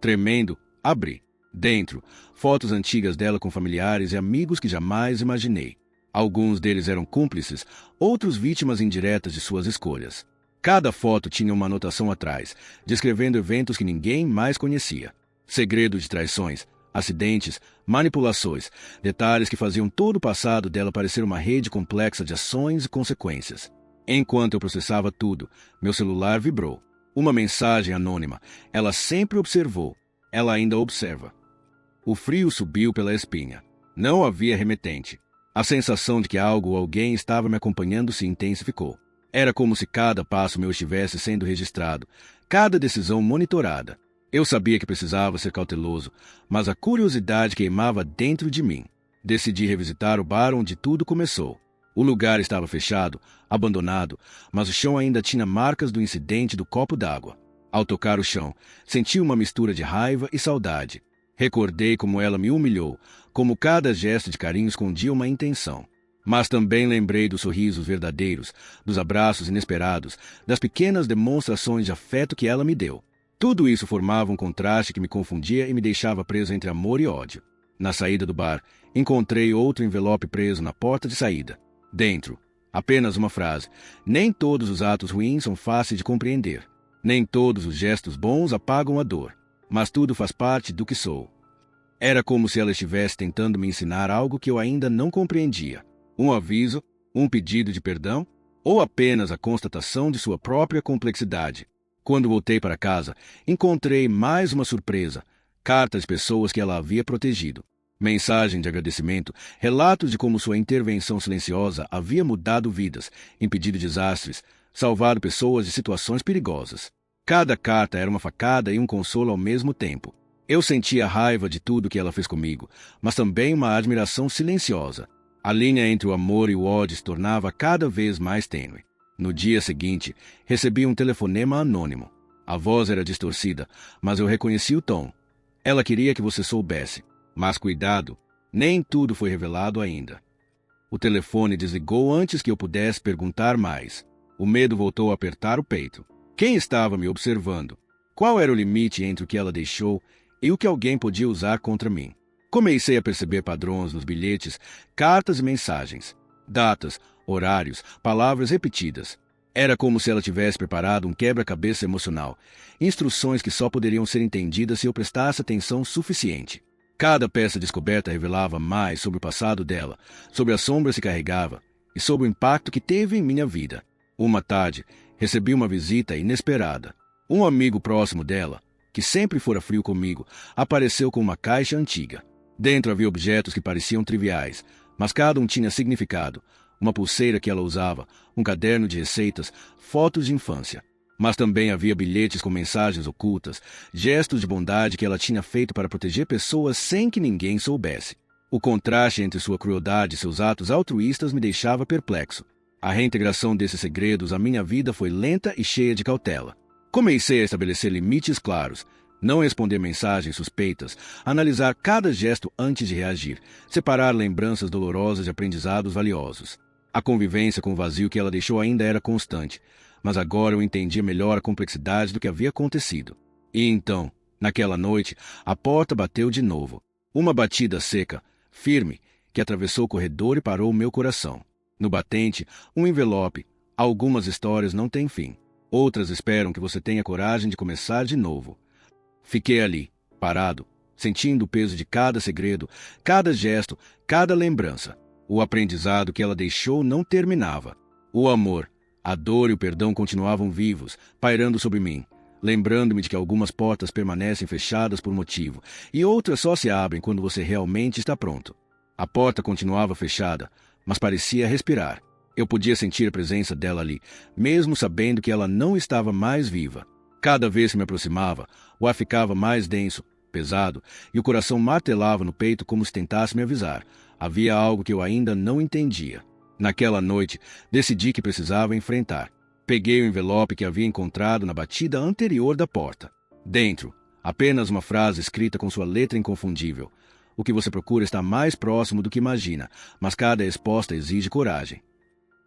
Tremendo, abri. Dentro, fotos antigas dela com familiares e amigos que jamais imaginei. Alguns deles eram cúmplices, outros vítimas indiretas de suas escolhas. Cada foto tinha uma anotação atrás, descrevendo eventos que ninguém mais conhecia. Segredos de traições, acidentes, manipulações, detalhes que faziam todo o passado dela parecer uma rede complexa de ações e consequências. Enquanto eu processava tudo, meu celular vibrou. Uma mensagem anônima. Ela sempre observou. Ela ainda observa. O frio subiu pela espinha. Não havia remetente. A sensação de que algo ou alguém estava me acompanhando se intensificou. Era como se cada passo meu estivesse sendo registrado, cada decisão monitorada. Eu sabia que precisava ser cauteloso, mas a curiosidade queimava dentro de mim. Decidi revisitar o bar onde tudo começou. O lugar estava fechado, abandonado, mas o chão ainda tinha marcas do incidente do copo d'água. Ao tocar o chão, senti uma mistura de raiva e saudade. Recordei como ela me humilhou, como cada gesto de carinho escondia uma intenção. Mas também lembrei dos sorrisos verdadeiros, dos abraços inesperados, das pequenas demonstrações de afeto que ela me deu. Tudo isso formava um contraste que me confundia e me deixava preso entre amor e ódio. Na saída do bar, encontrei outro envelope preso na porta de saída. Dentro, apenas uma frase: nem todos os atos ruins são fáceis de compreender. Nem todos os gestos bons apagam a dor. Mas tudo faz parte do que sou. Era como se ela estivesse tentando me ensinar algo que eu ainda não compreendia. Um aviso, um pedido de perdão, ou apenas a constatação de sua própria complexidade. Quando voltei para casa, encontrei mais uma surpresa: cartas de pessoas que ela havia protegido. Mensagem de agradecimento, relatos de como sua intervenção silenciosa havia mudado vidas, impedido desastres, salvado pessoas de situações perigosas. Cada carta era uma facada e um consolo ao mesmo tempo. Eu sentia raiva de tudo que ela fez comigo, mas também uma admiração silenciosa. A linha entre o amor e o ódio se tornava cada vez mais tênue. No dia seguinte, recebi um telefonema anônimo. A voz era distorcida, mas eu reconheci o tom. Ela queria que você soubesse. Mas cuidado, nem tudo foi revelado ainda. O telefone desligou antes que eu pudesse perguntar mais. O medo voltou a apertar o peito. Quem estava me observando? Qual era o limite entre o que ela deixou e o que alguém podia usar contra mim? Comecei a perceber padrões nos bilhetes, cartas e mensagens. Datas, horários, palavras repetidas. Era como se ela tivesse preparado um quebra-cabeça emocional. Instruções que só poderiam ser entendidas se eu prestasse atenção suficiente. Cada peça descoberta revelava mais sobre o passado dela, sobre as sombras que carregava e sobre o impacto que teve em minha vida. Uma tarde, recebi uma visita inesperada. Um amigo próximo dela, que sempre fora frio comigo, apareceu com uma caixa antiga. Dentro havia objetos que pareciam triviais, mas cada um tinha significado. Uma pulseira que ela usava, um caderno de receitas, fotos de infância. Mas também havia bilhetes com mensagens ocultas, gestos de bondade que ela tinha feito para proteger pessoas sem que ninguém soubesse. O contraste entre sua crueldade e seus atos altruístas me deixava perplexo. A reintegração desses segredos à minha vida foi lenta e cheia de cautela. Comecei a estabelecer limites claros, não responder mensagens suspeitas, analisar cada gesto antes de reagir, separar lembranças dolorosas de aprendizados valiosos. A convivência com o vazio que ela deixou ainda era constante, mas agora eu entendia melhor a complexidade do que havia acontecido. E então, naquela noite, a porta bateu de novo. Uma batida seca, firme, que atravessou o corredor e parou o meu coração. No batente, um envelope. Algumas histórias não têm fim. Outras esperam que você tenha coragem de começar de novo. Fiquei ali, parado, sentindo o peso de cada segredo, cada gesto, cada lembrança. O aprendizado que ela deixou não terminava. O amor, a dor e o perdão continuavam vivos, pairando sobre mim, lembrando-me de que algumas portas permanecem fechadas por motivo, e outras só se abrem quando você realmente está pronto. A porta continuava fechada, mas parecia respirar. Eu podia sentir a presença dela ali, mesmo sabendo que ela não estava mais viva. Cada vez que me aproximava, o ar ficava mais denso, pesado, e o coração martelava no peito como se tentasse me avisar. Havia algo que eu ainda não entendia. Naquela noite, decidi que precisava enfrentar. Peguei o envelope que havia encontrado na batida anterior da porta. Dentro, apenas uma frase escrita com sua letra inconfundível. O que você procura está mais próximo do que imagina, mas cada resposta exige coragem.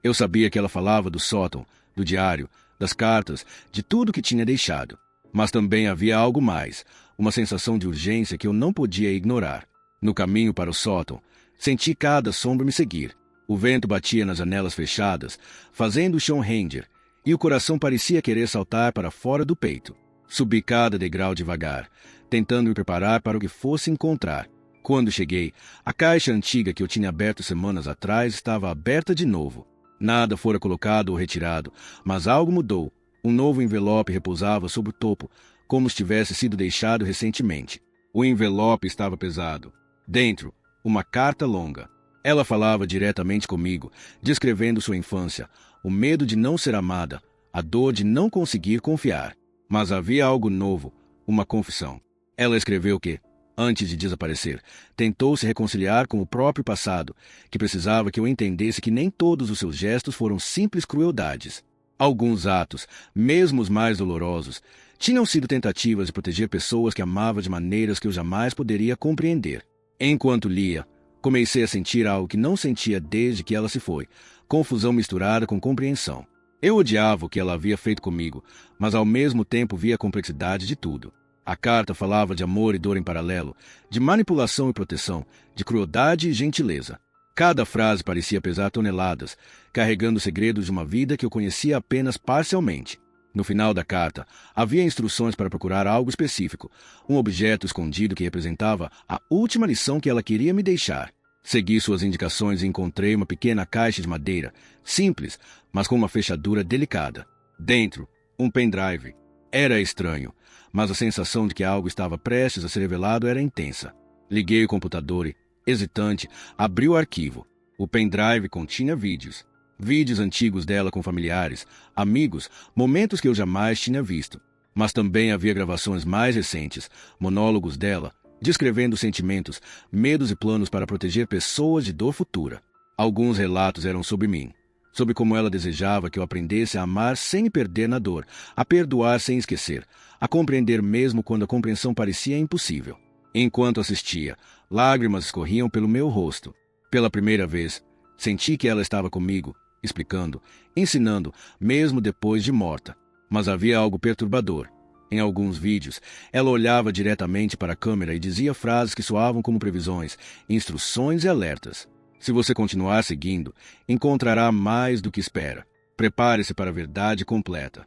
Eu sabia que ela falava do sótão, do diário, das cartas, de tudo que tinha deixado. Mas também havia algo mais, uma sensação de urgência que eu não podia ignorar. No caminho para o sótão, senti cada sombra me seguir. O vento batia nas janelas fechadas, fazendo o chão render, e o coração parecia querer saltar para fora do peito. Subi cada degrau devagar, tentando me preparar para o que fosse encontrar. Quando cheguei, a caixa antiga que eu tinha aberto semanas atrás estava aberta de novo. Nada fora colocado ou retirado, mas algo mudou. Um novo envelope repousava sobre o topo, como se tivesse sido deixado recentemente. O envelope estava pesado. Dentro, uma carta longa. Ela falava diretamente comigo, descrevendo sua infância, o medo de não ser amada, a dor de não conseguir confiar. Mas havia algo novo, uma confissão. Ela escreveu que, antes de desaparecer, tentou se reconciliar com o próprio passado, que precisava que eu entendesse que nem todos os seus gestos foram simples crueldades. Alguns atos, mesmo os mais dolorosos, tinham sido tentativas de proteger pessoas que amava de maneiras que eu jamais poderia compreender. Enquanto lia, comecei a sentir algo que não sentia desde que ela se foi, confusão misturada com compreensão. Eu odiava o que ela havia feito comigo, mas ao mesmo tempo via a complexidade de tudo. A carta falava de amor e dor em paralelo, de manipulação e proteção, de crueldade e gentileza. Cada frase parecia pesar toneladas, carregando segredos de uma vida que eu conhecia apenas parcialmente. No final da carta, havia instruções para procurar algo específico, um objeto escondido que representava a última lição que ela queria me deixar. Segui suas indicações e encontrei uma pequena caixa de madeira, simples, mas com uma fechadura delicada. Dentro, um pendrive. Era estranho, mas a sensação de que algo estava prestes a ser revelado era intensa. Liguei o computador e, hesitante, abri o arquivo. O pendrive continha vídeos. Vídeos antigos dela com familiares, amigos, momentos que eu jamais tinha visto. Mas também havia gravações mais recentes, monólogos dela, descrevendo sentimentos, medos e planos para proteger pessoas de dor futura. Alguns relatos eram sobre mim, sobre como ela desejava que eu aprendesse a amar sem me perder na dor, a perdoar sem esquecer, a compreender mesmo quando a compreensão parecia impossível. Enquanto assistia, lágrimas escorriam pelo meu rosto. Pela primeira vez, senti que ela estava comigo, explicando, ensinando, mesmo depois de morta. Mas havia algo perturbador. Em alguns vídeos, ela olhava diretamente para a câmera e dizia frases que soavam como previsões, instruções e alertas. Se você continuar seguindo, encontrará mais do que espera. Prepare-se para a verdade completa.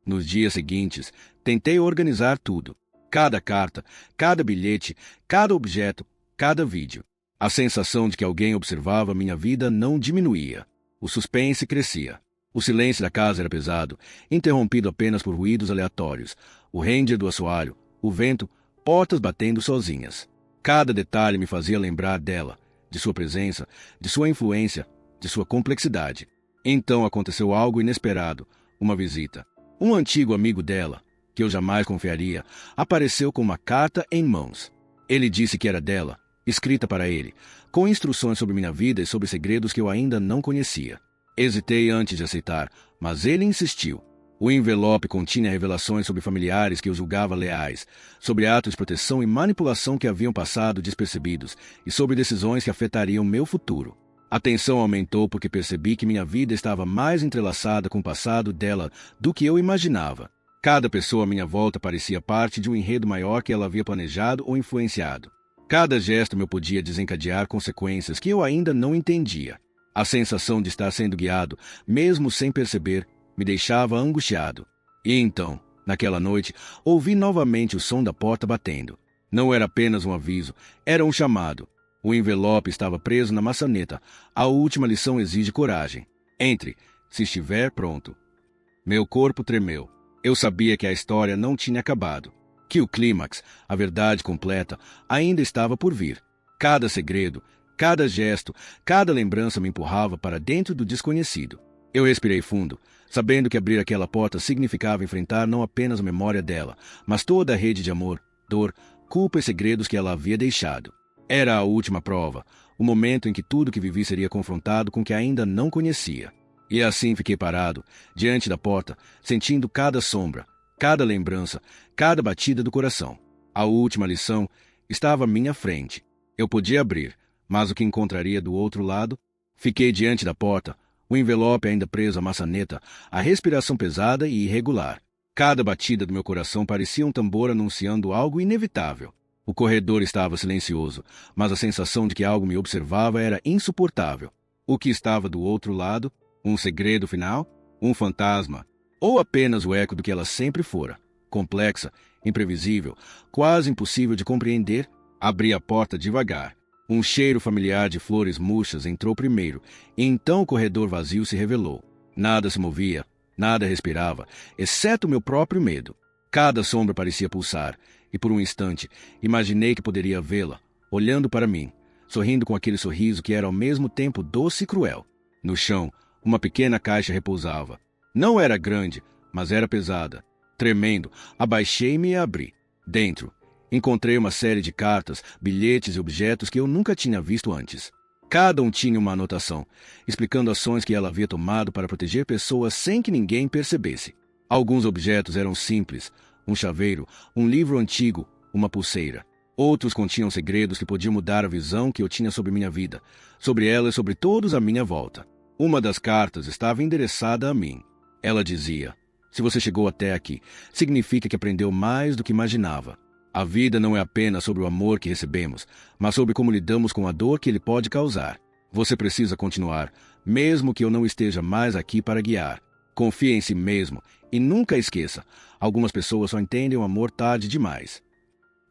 Nos dias seguintes, tentei organizar tudo. Cada carta, cada bilhete, cada objeto, cada vídeo. A sensação de que alguém observava minha vida não diminuía. O suspense crescia. O silêncio da casa era pesado, interrompido apenas por ruídos aleatórios. O render do assoalho, o vento, portas batendo sozinhas. Cada detalhe me fazia lembrar dela, de sua presença, de sua influência, de sua complexidade. Então aconteceu algo inesperado, uma visita. Um antigo amigo dela, que eu jamais confiaria, apareceu com uma carta em mãos. Ele disse que era dela, escrita para ele, com instruções sobre minha vida e sobre segredos que eu ainda não conhecia. Hesitei antes de aceitar, mas ele insistiu. O envelope continha revelações sobre familiares que eu julgava leais, sobre atos de proteção e manipulação que haviam passado despercebidos e sobre decisões que afetariam meu futuro. A tensão aumentou porque percebi que minha vida estava mais entrelaçada com o passado dela do que eu imaginava. Cada pessoa à minha volta parecia parte de um enredo maior que ela havia planejado ou influenciado. Cada gesto meu podia desencadear consequências que eu ainda não entendia. A sensação de estar sendo guiado, mesmo sem perceber, me deixava angustiado. E então, naquela noite, ouvi novamente o som da porta batendo. Não era apenas um aviso, era um chamado. O envelope estava preso na maçaneta. A última lição exige coragem. Entre, se estiver pronto. Meu corpo tremeu. Eu sabia que a história não tinha acabado, que o clímax, a verdade completa, ainda estava por vir. Cada segredo, cada gesto, cada lembrança me empurrava para dentro do desconhecido. Eu respirei fundo, sabendo que abrir aquela porta significava enfrentar não apenas a memória dela, mas toda a rede de amor, dor, culpa e segredos que ela havia deixado. Era a última prova, o momento em que tudo que vivi seria confrontado com o que ainda não conhecia. E assim fiquei parado, diante da porta, sentindo cada sombra, cada lembrança, cada batida do coração. A última lição estava à minha frente. Eu podia abrir, mas o que encontraria do outro lado? Fiquei diante da porta, o envelope ainda preso à maçaneta, a respiração pesada e irregular. Cada batida do meu coração parecia um tambor anunciando algo inevitável. O corredor estava silencioso, mas a sensação de que algo me observava era insuportável. O que estava do outro lado? Um segredo final? Um fantasma? Ou apenas o eco do que ela sempre fora? Complexa, imprevisível, quase impossível de compreender? Abri a porta devagar. Um cheiro familiar de flores murchas entrou primeiro, e então o corredor vazio se revelou. Nada se movia, nada respirava, exceto meu próprio medo. Cada sombra parecia pulsar, e por um instante imaginei que poderia vê-la, olhando para mim, sorrindo com aquele sorriso que era ao mesmo tempo doce e cruel. No chão, uma pequena caixa repousava. Não era grande, mas era pesada. Tremendo, abaixei-me e abri. Dentro, encontrei uma série de cartas, bilhetes e objetos que eu nunca tinha visto antes. Cada um tinha uma anotação, explicando ações que ela havia tomado para proteger pessoas sem que ninguém percebesse. Alguns objetos eram simples, um chaveiro, um livro antigo, uma pulseira. Outros continham segredos que podiam mudar a visão que eu tinha sobre minha vida, sobre ela e sobre todos à minha volta. Uma das cartas estava endereçada a mim. Ela dizia: se você chegou até aqui, significa que aprendeu mais do que imaginava. A vida não é apenas sobre o amor que recebemos, mas sobre como lidamos com a dor que ele pode causar. Você precisa continuar, mesmo que eu não esteja mais aqui para guiar. Confie em si mesmo e nunca esqueça, algumas pessoas só entendem o amor tarde demais.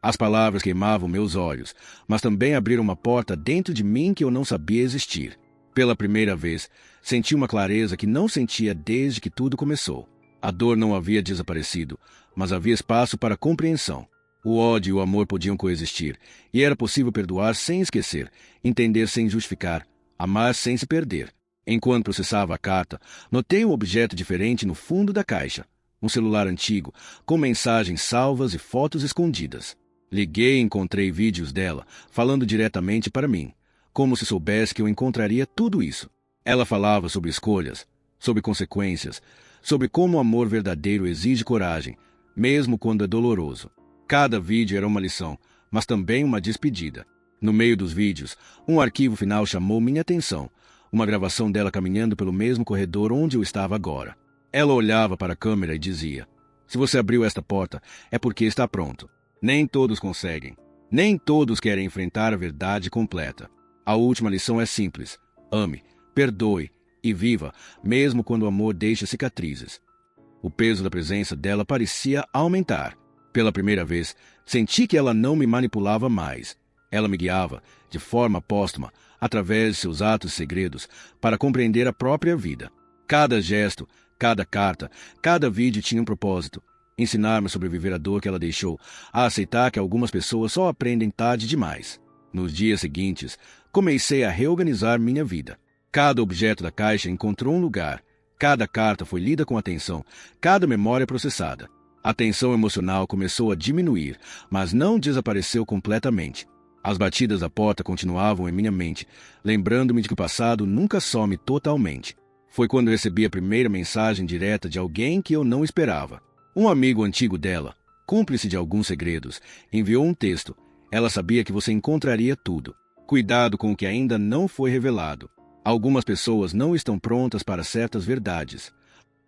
As palavras queimavam meus olhos, mas também abriram uma porta dentro de mim que eu não sabia existir. Pela primeira vez, senti uma clareza que não sentia desde que tudo começou. A dor não havia desaparecido, mas havia espaço para compreensão. O ódio e o amor podiam coexistir, e era possível perdoar sem esquecer, entender sem justificar, amar sem se perder. Enquanto processava a carta, notei um objeto diferente no fundo da caixa. Um celular antigo, com mensagens salvas e fotos escondidas. Liguei e encontrei vídeos dela, falando diretamente para mim, como se soubesse que eu encontraria tudo isso. Ela falava sobre escolhas, sobre consequências, sobre como o amor verdadeiro exige coragem, mesmo quando é doloroso. Cada vídeo era uma lição, mas também uma despedida. No meio dos vídeos, um arquivo final chamou minha atenção, uma gravação dela caminhando pelo mesmo corredor onde eu estava agora. Ela olhava para a câmera e dizia: se você abriu esta porta, é porque está pronto. Nem todos conseguem. Nem todos querem enfrentar a verdade completa. A última lição é simples: ame, perdoe e viva, mesmo quando o amor deixa cicatrizes. O peso da presença dela parecia aumentar. Pela primeira vez, senti que ela não me manipulava mais. Ela me guiava, de forma póstuma, através de seus atos segredos, para compreender a própria vida. Cada gesto, cada carta, cada vídeo tinha um propósito, ensinar-me a sobreviver à dor que ela deixou, a aceitar que algumas pessoas só aprendem tarde demais. Nos dias seguintes, comecei a reorganizar minha vida. Cada objeto da caixa encontrou um lugar, cada carta foi lida com atenção, cada memória processada. A tensão emocional começou a diminuir, mas não desapareceu completamente. As batidas da porta continuavam em minha mente, lembrando-me de que o passado nunca some totalmente. Foi quando recebi a primeira mensagem direta de alguém que eu não esperava. Um amigo antigo dela, cúmplice de alguns segredos, enviou um texto. Ela sabia que você encontraria tudo. Cuidado com o que ainda não foi revelado. Algumas pessoas não estão prontas para certas verdades.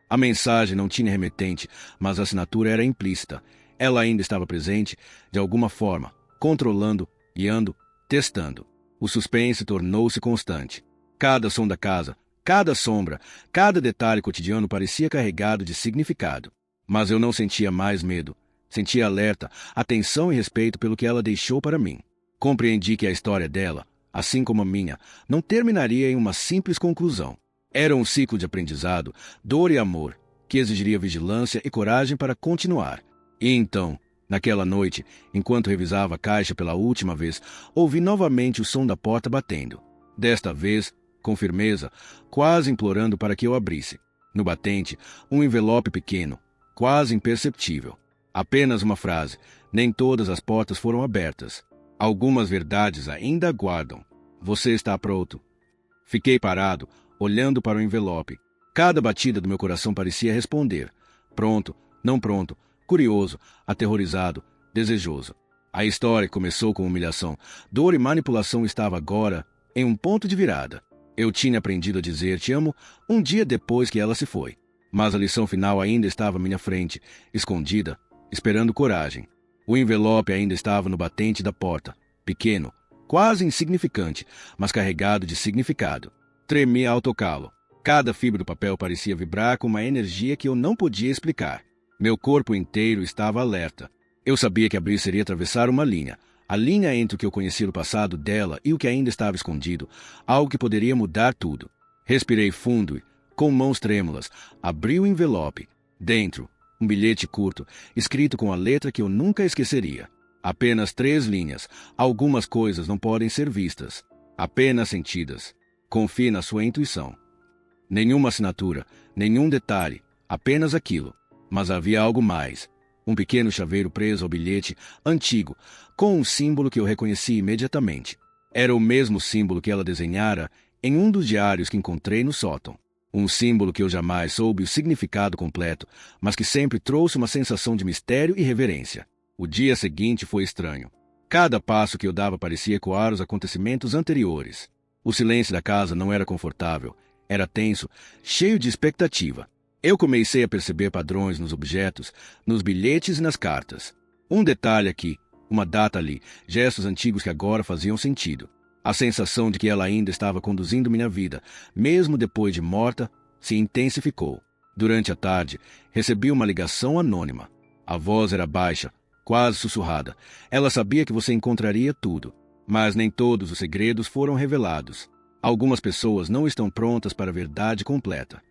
A mensagem não tinha remetente, mas a assinatura era implícita. Ela ainda estava presente, de alguma forma, controlando, guiando, testando. O suspense tornou-se constante. Cada som da casa, cada sombra, cada detalhe cotidiano parecia carregado de significado. Mas eu não sentia mais medo. Sentia alerta, atenção e respeito pelo que ela deixou para mim. Compreendi que a história dela, assim como a minha, não terminaria em uma simples conclusão. Era um ciclo de aprendizado, dor e amor, que exigiria vigilância e coragem para continuar. E então, naquela noite, enquanto revisava a caixa pela última vez, ouvi novamente o som da porta batendo. Desta vez, com firmeza, quase implorando para que eu abrisse. No batente, um envelope pequeno, quase imperceptível. Apenas uma frase: nem todas as portas foram abertas. Algumas verdades ainda aguardam. Você está pronto. Fiquei parado, olhando para o envelope. Cada batida do meu coração parecia responder. Pronto, não pronto, curioso, aterrorizado, desejoso. A história começou com humilhação. Dor e manipulação estava agora em um ponto de virada. Eu tinha aprendido a dizer te amo um dia depois que ela se foi. Mas a lição final ainda estava à minha frente, escondida, esperando coragem. O envelope ainda estava no batente da porta, pequeno, quase insignificante, mas carregado de significado. Tremi ao tocá-lo. Cada fibra do papel parecia vibrar com uma energia que eu não podia explicar. Meu corpo inteiro estava alerta. Eu sabia que abrir seria atravessar uma linha, a linha entre o que eu conhecia do passado dela e o que ainda estava escondido, algo que poderia mudar tudo. Respirei fundo e, com mãos trêmulas, abri o envelope. Dentro, um bilhete curto, escrito com a letra que eu nunca esqueceria. Apenas 3 linhas. Algumas coisas não podem ser vistas, apenas sentidas. Confie na sua intuição. Nenhuma assinatura, nenhum detalhe, apenas aquilo. Mas havia algo mais. Um pequeno chaveiro preso ao bilhete, antigo, com um símbolo que eu reconheci imediatamente. Era o mesmo símbolo que ela desenhara em um dos diários que encontrei no sótão. Um símbolo que eu jamais soube o significado completo, mas que sempre trouxe uma sensação de mistério e reverência. O dia seguinte foi estranho. Cada passo que eu dava parecia ecoar os acontecimentos anteriores. O silêncio da casa não era confortável, era tenso, cheio de expectativa. Eu comecei a perceber padrões nos objetos, nos bilhetes e nas cartas. Um detalhe aqui, uma data ali, gestos antigos que agora faziam sentido. A sensação de que ela ainda estava conduzindo minha vida, mesmo depois de morta, se intensificou. Durante a tarde, recebi uma ligação anônima. A voz era baixa, quase sussurrada. Ela sabia que você encontraria tudo, mas nem todos os segredos foram revelados. Algumas pessoas não estão prontas para a verdade completa.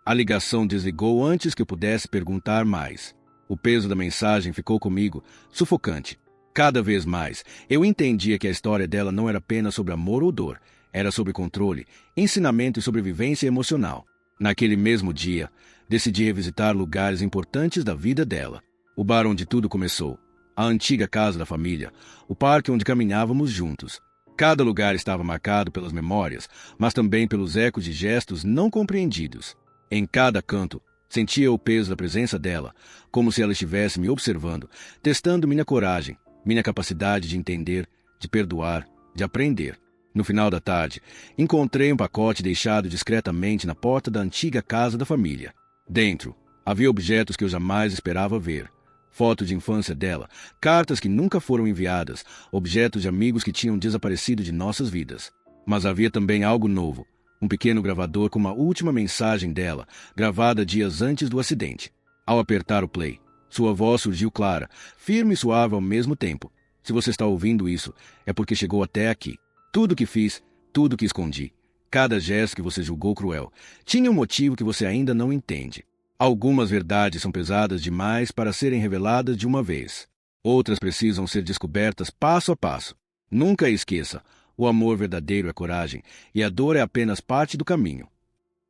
A ligação desligou antes que eu pudesse perguntar mais. O peso da mensagem ficou comigo, sufocante. Cada vez mais, eu entendia que a história dela não era apenas sobre amor ou dor, era sobre controle, ensinamento e sobrevivência emocional. Naquele mesmo dia, decidi revisitar lugares importantes da vida dela. O bar onde tudo começou, a antiga casa da família, o parque onde caminhávamos juntos. Cada lugar estava marcado pelas memórias, mas também pelos ecos de gestos não compreendidos. Em cada canto, sentia o peso da presença dela, como se ela estivesse me observando, testando minha coragem, minha capacidade de entender, de perdoar, de aprender. No final da tarde, encontrei um pacote deixado discretamente na porta da antiga casa da família. Dentro, havia objetos que eu jamais esperava ver. Foto de infância dela, cartas que nunca foram enviadas, objetos de amigos que tinham desaparecido de nossas vidas. Mas havia também algo novo, um pequeno gravador com uma última mensagem dela, gravada dias antes do acidente. Ao apertar o play, sua voz surgiu clara, firme e suave ao mesmo tempo. Se você está ouvindo isso, é porque chegou até aqui. Tudo que fiz, tudo que escondi, cada gesto que você julgou cruel, tinha um motivo que você ainda não entende. Algumas verdades são pesadas demais para serem reveladas de uma vez. Outras precisam ser descobertas passo a passo. Nunca esqueça, o amor verdadeiro é coragem, e a dor é apenas parte do caminho.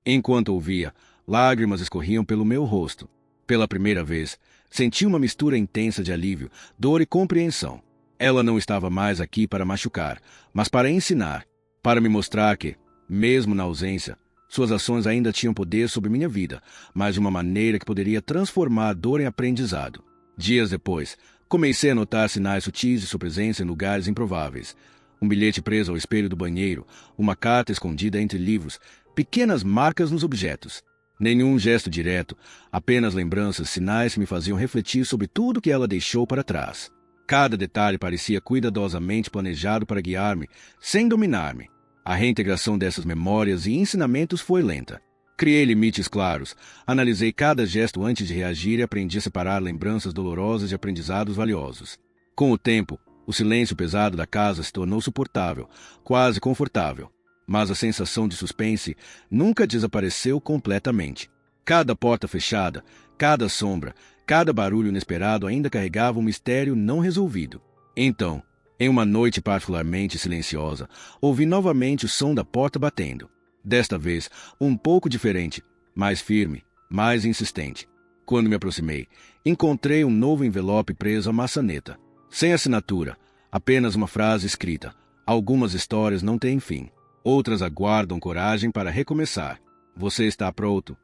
Enquanto ouvia, lágrimas escorriam pelo meu rosto. Pela primeira vez, senti uma mistura intensa de alívio, dor e compreensão. Ela não estava mais aqui para machucar, mas para ensinar, para me mostrar que, mesmo na ausência, suas ações ainda tinham poder sobre minha vida, mas de uma maneira que poderia transformar a dor em aprendizado. Dias depois, comecei a notar sinais sutis de sua presença em lugares improváveis. Um bilhete preso ao espelho do banheiro, uma carta escondida entre livros, pequenas marcas nos objetos. Nenhum gesto direto, apenas lembranças, sinais que me faziam refletir sobre tudo que ela deixou para trás. Cada detalhe parecia cuidadosamente planejado para guiar-me, sem dominar-me. A reintegração dessas memórias e ensinamentos foi lenta. Criei limites claros, analisei cada gesto antes de reagir e aprendi a separar lembranças dolorosas de aprendizados valiosos. Com o tempo, o silêncio pesado da casa se tornou suportável, quase confortável. Mas a sensação de suspense nunca desapareceu completamente. Cada porta fechada, cada sombra, cada barulho inesperado ainda carregava um mistério não resolvido. Então, em uma noite particularmente silenciosa, ouvi novamente o som da porta batendo. Desta vez, um pouco diferente, mais firme, mais insistente. Quando me aproximei, encontrei um novo envelope preso à maçaneta. Sem assinatura, apenas uma frase escrita. Algumas histórias não têm fim. Outras aguardam coragem para recomeçar. Você está pronto?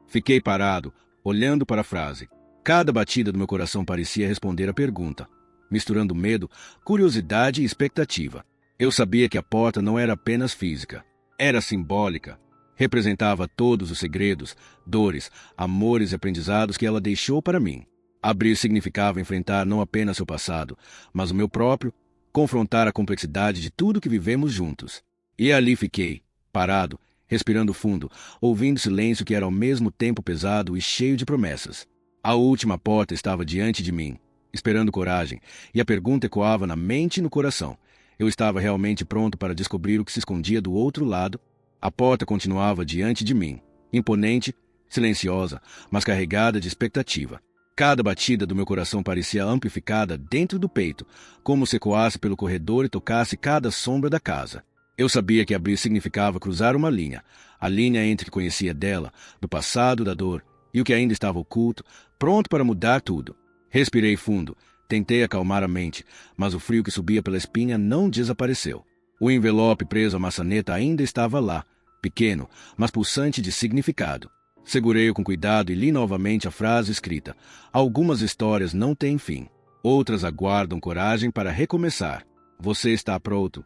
Fiquei parado, olhando para a frase. Cada batida do meu coração parecia responder à pergunta, misturando medo, curiosidade e expectativa. Eu sabia que a porta não era apenas física. Era simbólica. Representava todos os segredos, dores, amores e aprendizados que ela deixou para mim. Abrir significava enfrentar não apenas seu passado, mas o meu próprio, confrontar a complexidade de tudo que vivemos juntos. E ali fiquei, parado, respirando fundo, ouvindo silêncio que era ao mesmo tempo pesado e cheio de promessas. A última porta estava diante de mim, esperando coragem, e a pergunta ecoava na mente e no coração. Eu estava realmente pronto para descobrir o que se escondia do outro lado. A porta continuava diante de mim, imponente, silenciosa, mas carregada de expectativa. Cada batida do meu coração parecia amplificada dentro do peito, como se ecoasse pelo corredor e tocasse cada sombra da casa. Eu sabia que abrir significava cruzar uma linha, a linha entre o que conhecia dela, do passado, da dor, e o que ainda estava oculto, pronto para mudar tudo. Respirei fundo, tentei acalmar a mente, mas o frio que subia pela espinha não desapareceu. O envelope preso à maçaneta ainda estava lá, pequeno, mas pulsante de significado. Segurei-o com cuidado e li novamente a frase escrita. Algumas histórias não têm fim. Outras aguardam coragem para recomeçar. Você está pronto?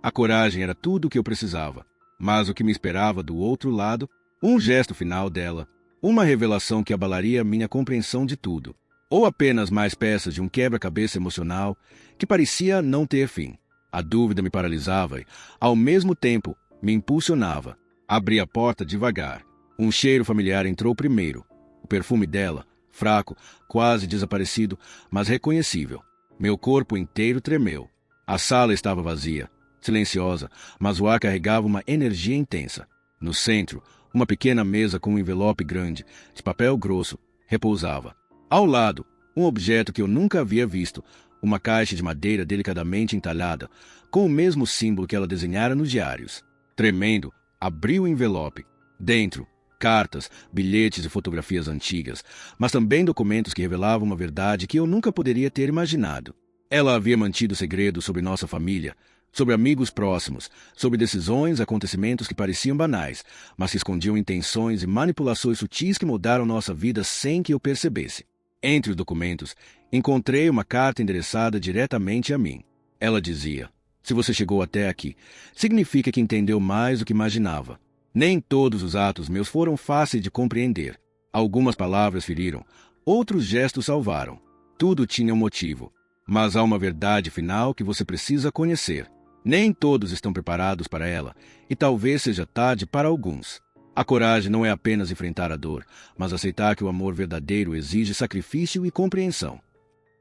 A coragem era tudo o que eu precisava. Mas o que me esperava do outro lado, um gesto final dela, uma revelação que abalaria minha compreensão de tudo. Ou apenas mais peças de um quebra-cabeça emocional que parecia não ter fim. A dúvida me paralisava e, ao mesmo tempo, me impulsionava. Abri a porta devagar. Um cheiro familiar entrou primeiro. O perfume dela, fraco, quase desaparecido, mas reconhecível. Meu corpo inteiro tremeu. A sala estava vazia, silenciosa, mas o ar carregava uma energia intensa. No centro, uma pequena mesa com um envelope grande, de papel grosso, repousava. Ao lado, um objeto que eu nunca havia visto, uma caixa de madeira delicadamente entalhada, com o mesmo símbolo que ela desenhara nos diários. Tremendo, abri o envelope. Dentro, cartas, bilhetes e fotografias antigas, mas também documentos que revelavam uma verdade que eu nunca poderia ter imaginado. Ela havia mantido segredo sobre nossa família, sobre amigos próximos, sobre decisões e acontecimentos que pareciam banais, mas que escondiam intenções e manipulações sutis que mudaram nossa vida sem que eu percebesse. Entre os documentos, encontrei uma carta endereçada diretamente a mim. Ela dizia: se você chegou até aqui, significa que entendeu mais do que imaginava. Nem todos os atos meus foram fáceis de compreender. Algumas palavras feriram, outros gestos salvaram. Tudo tinha um motivo. Mas há uma verdade final que você precisa conhecer. Nem todos estão preparados para ela, e talvez seja tarde para alguns. A coragem não é apenas enfrentar a dor, mas aceitar que o amor verdadeiro exige sacrifício e compreensão.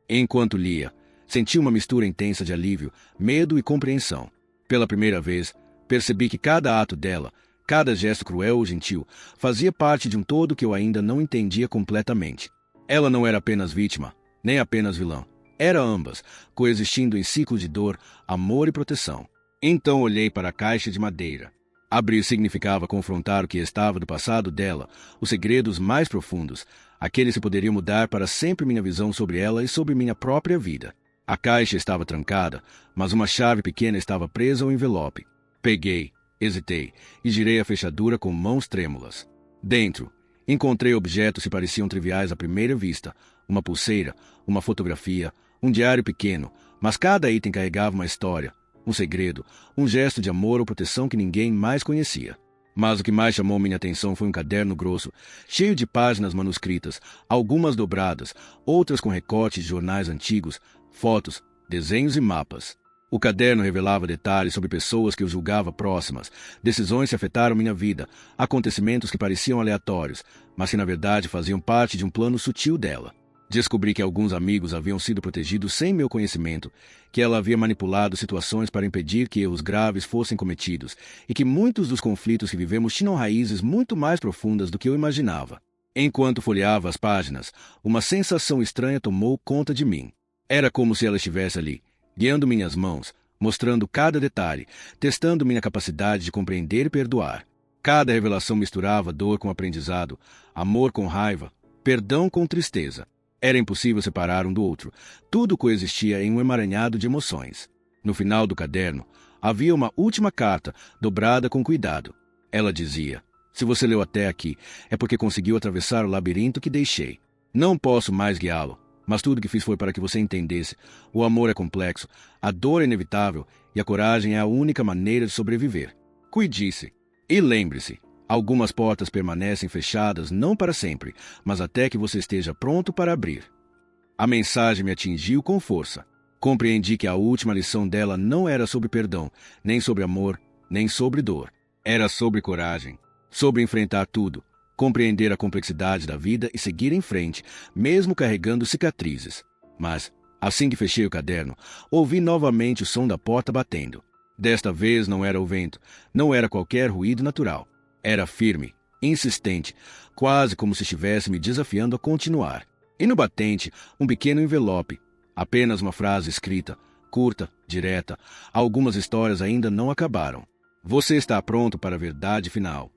Enquanto lia, senti uma mistura intensa de alívio, medo e compreensão. Pela primeira vez, percebi que cada ato dela, Cada gesto cruel ou gentil fazia parte de um todo que eu ainda não entendia completamente. Ela não era apenas vítima, nem apenas vilã. Era ambas, coexistindo em ciclo de dor, amor e proteção. Então olhei para a caixa de madeira. Abrir significava confrontar o que estava do passado dela, os segredos mais profundos, aqueles que poderiam mudar para sempre minha visão sobre ela e sobre minha própria vida. A caixa estava trancada, mas uma chave pequena estava presa ao envelope. Peguei, hesitei e girei a fechadura com mãos trêmulas. Dentro, encontrei objetos que pareciam triviais à primeira vista. Uma pulseira, uma fotografia, um diário pequeno, mas cada item carregava uma história, um segredo, um gesto de amor ou proteção que ninguém mais conhecia. Mas o que mais chamou minha atenção foi um caderno grosso, cheio de páginas manuscritas, algumas dobradas, outras com recortes de jornais antigos, fotos, desenhos e mapas. O caderno revelava detalhes sobre pessoas que eu julgava próximas, decisões que afetaram minha vida, acontecimentos que pareciam aleatórios, mas que na verdade faziam parte de um plano sutil dela. Descobri que alguns amigos haviam sido protegidos sem meu conhecimento, que ela havia manipulado situações para impedir que erros graves fossem cometidos e que muitos dos conflitos que vivemos tinham raízes muito mais profundas do que eu imaginava. Enquanto folheava as páginas, uma sensação estranha tomou conta de mim. Era como se ela estivesse ali, guiando minhas mãos, mostrando cada detalhe, testando minha capacidade de compreender e perdoar. Cada revelação misturava dor com aprendizado, amor com raiva, perdão com tristeza. Era impossível separar um do outro. Tudo coexistia em um emaranhado de emoções. No final do caderno, havia uma última carta, dobrada com cuidado. Ela dizia: "Se você leu até aqui, é porque conseguiu atravessar o labirinto que deixei. Não posso mais guiá-lo, mas tudo que fiz foi para que você entendesse. O amor é complexo, a dor é inevitável e a coragem é a única maneira de sobreviver. Cuide-se. E lembre-se, algumas portas permanecem fechadas não para sempre, mas até que você esteja pronto para abrir." A mensagem me atingiu com força. Compreendi que a última lição dela não era sobre perdão, nem sobre amor, nem sobre dor. Era sobre coragem, sobre enfrentar tudo, compreender a complexidade da vida e seguir em frente, mesmo carregando cicatrizes. Mas, assim que fechei o caderno, ouvi novamente o som da porta batendo. Desta vez não era o vento, não era qualquer ruído natural. Era firme, insistente, quase como se estivesse me desafiando a continuar. E no batente, um pequeno envelope, apenas uma frase escrita, curta, direta. Algumas histórias ainda não acabaram. Você está pronto para a verdade final.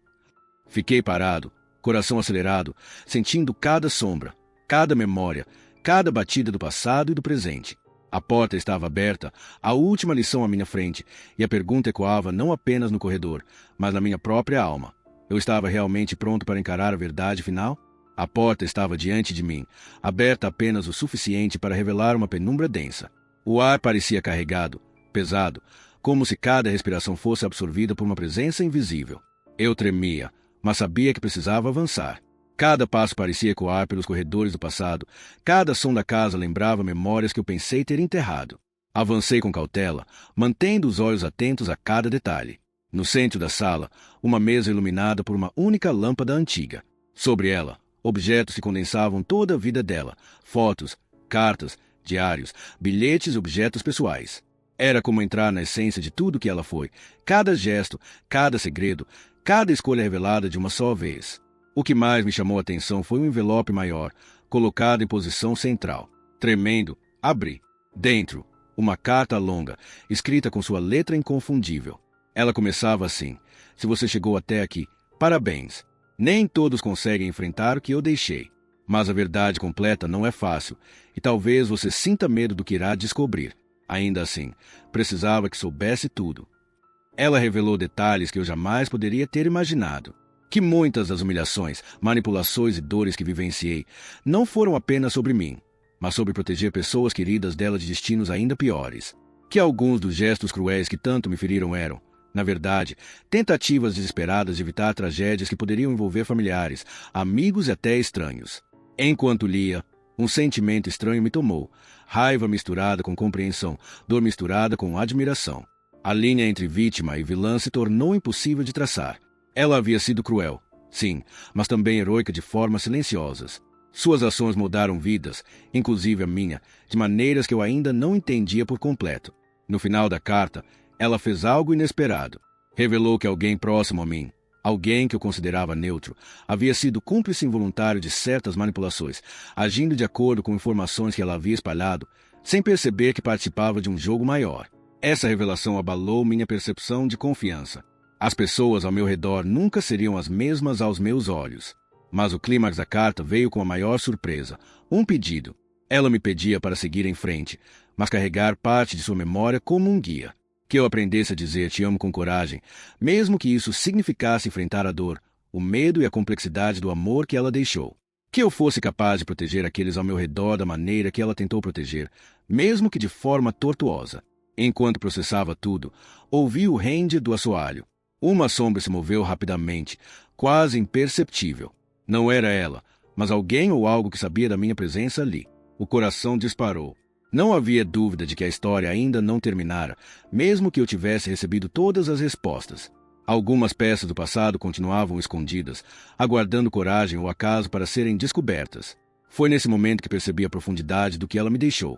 Fiquei parado, coração acelerado, sentindo cada sombra, cada memória, cada batida do passado e do presente. A porta estava aberta, a última lição à minha frente, e a pergunta ecoava não apenas no corredor, mas na minha própria alma. Eu estava realmente pronto para encarar a verdade final? A porta estava diante de mim, aberta apenas o suficiente para revelar uma penumbra densa. O ar parecia carregado, pesado, como se cada respiração fosse absorvida por uma presença invisível. Eu tremia, mas sabia que precisava avançar. Cada passo parecia ecoar pelos corredores do passado. Cada som da casa lembrava memórias que eu pensei ter enterrado. Avancei com cautela, mantendo os olhos atentos a cada detalhe. No centro da sala, uma mesa iluminada por uma única lâmpada antiga. Sobre ela, objetos que condensavam toda a vida dela. Fotos, cartas, diários, bilhetes e objetos pessoais. Era como entrar na essência de tudo que ela foi. Cada gesto, cada segredo, cada escolha revelada de uma só vez. O que mais me chamou a atenção foi um envelope maior, colocado em posição central. Tremendo, abri. Dentro, uma carta longa, escrita com sua letra inconfundível. Ela começava assim: "Se você chegou até aqui, parabéns. Nem todos conseguem enfrentar o que eu deixei. Mas a verdade completa não é fácil, e talvez você sinta medo do que irá descobrir. Ainda assim, precisava que soubesse tudo." Ela revelou detalhes que eu jamais poderia ter imaginado. Que muitas das humilhações, manipulações e dores que vivenciei não foram apenas sobre mim, mas sobre proteger pessoas queridas dela de destinos ainda piores. Que alguns dos gestos cruéis que tanto me feriram eram, na verdade, tentativas desesperadas de evitar tragédias que poderiam envolver familiares, amigos e até estranhos. Enquanto lia, um sentimento estranho me tomou, raiva misturada com compreensão, dor misturada com admiração. A linha entre vítima e vilã se tornou impossível de traçar. Ela havia sido cruel, sim, mas também heroica de formas silenciosas. Suas ações mudaram vidas, inclusive a minha, de maneiras que eu ainda não entendia por completo. No final da carta, ela fez algo inesperado. Revelou que alguém próximo a mim, Alguém que eu considerava neutro havia sido cúmplice involuntário de certas manipulações, agindo de acordo com informações que ela havia espalhado, sem perceber que participava de um jogo maior. Essa revelação abalou minha percepção de confiança. As pessoas ao meu redor nunca seriam as mesmas aos meus olhos. Mas o clímax da carta veio com a maior surpresa. Um pedido. Ela me pedia para seguir em frente, mas carregar parte de sua memória como um guia. Que eu aprendesse a dizer te amo com coragem, mesmo que isso significasse enfrentar a dor, o medo e a complexidade do amor que ela deixou. Que eu fosse capaz de proteger aqueles ao meu redor da maneira que ela tentou proteger, mesmo que de forma tortuosa. Enquanto processava tudo, ouvi o rende do assoalho. Uma sombra se moveu rapidamente, quase imperceptível. Não era ela, mas alguém ou algo que sabia da minha presença ali. O coração disparou. Não havia dúvida de que a história ainda não terminara, mesmo que eu tivesse recebido todas as respostas. Algumas peças do passado continuavam escondidas, aguardando coragem ou acaso para serem descobertas. Foi nesse momento que percebi a profundidade do que ela me deixou.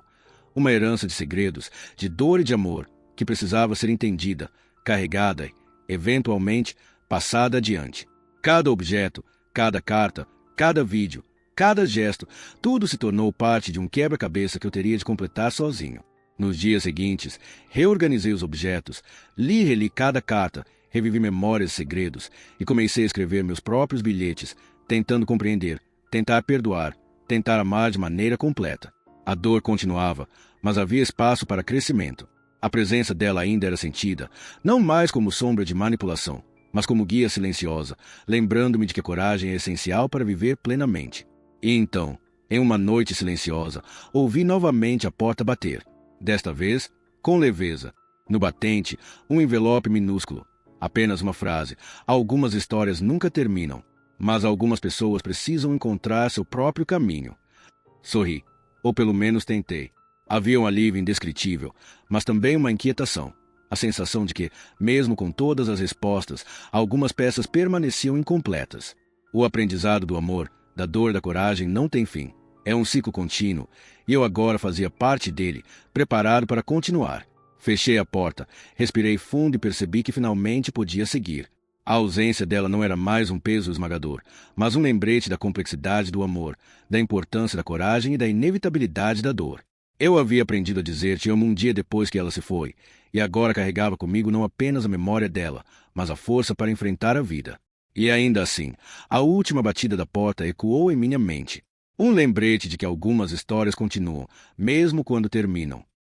Uma herança de segredos, de dor e de amor, que precisava ser entendida, carregada e, eventualmente, passada adiante. Cada objeto, cada carta, cada vídeo, cada gesto, tudo se tornou parte de um quebra-cabeça que eu teria de completar sozinho. Nos dias seguintes, reorganizei os objetos, li e reli cada carta, revivi memórias e segredos e comecei a escrever meus próprios bilhetes, tentando compreender, tentar perdoar, tentar amar de maneira completa. A dor continuava, mas havia espaço para crescimento. A presença dela ainda era sentida, não mais como sombra de manipulação, mas como guia silenciosa, lembrando-me de que a coragem é essencial para viver plenamente. E então, em uma noite silenciosa, ouvi novamente a porta bater. Desta vez, com leveza. No batente, um envelope minúsculo. Apenas uma frase. Algumas histórias nunca terminam, mas algumas pessoas precisam encontrar seu próprio caminho. Sorri, ou pelo menos tentei. Havia um alívio indescritível, mas também uma inquietação. A sensação de que, mesmo com todas as respostas, algumas peças permaneciam incompletas. O aprendizado do amor, da dor, da coragem não tem fim. É um ciclo contínuo, e eu agora fazia parte dele, preparado para continuar. Fechei a porta, respirei fundo e percebi que finalmente podia seguir. A ausência dela não era mais um peso esmagador, mas um lembrete da complexidade do amor, da importância da coragem e da inevitabilidade da dor. Eu havia aprendido a dizer te amo um dia depois que ela se foi, e agora carregava comigo não apenas a memória dela, mas a força para enfrentar a vida. E ainda assim, a última batida da porta ecoou em minha mente. Um lembrete de que algumas histórias continuam, mesmo quando terminam.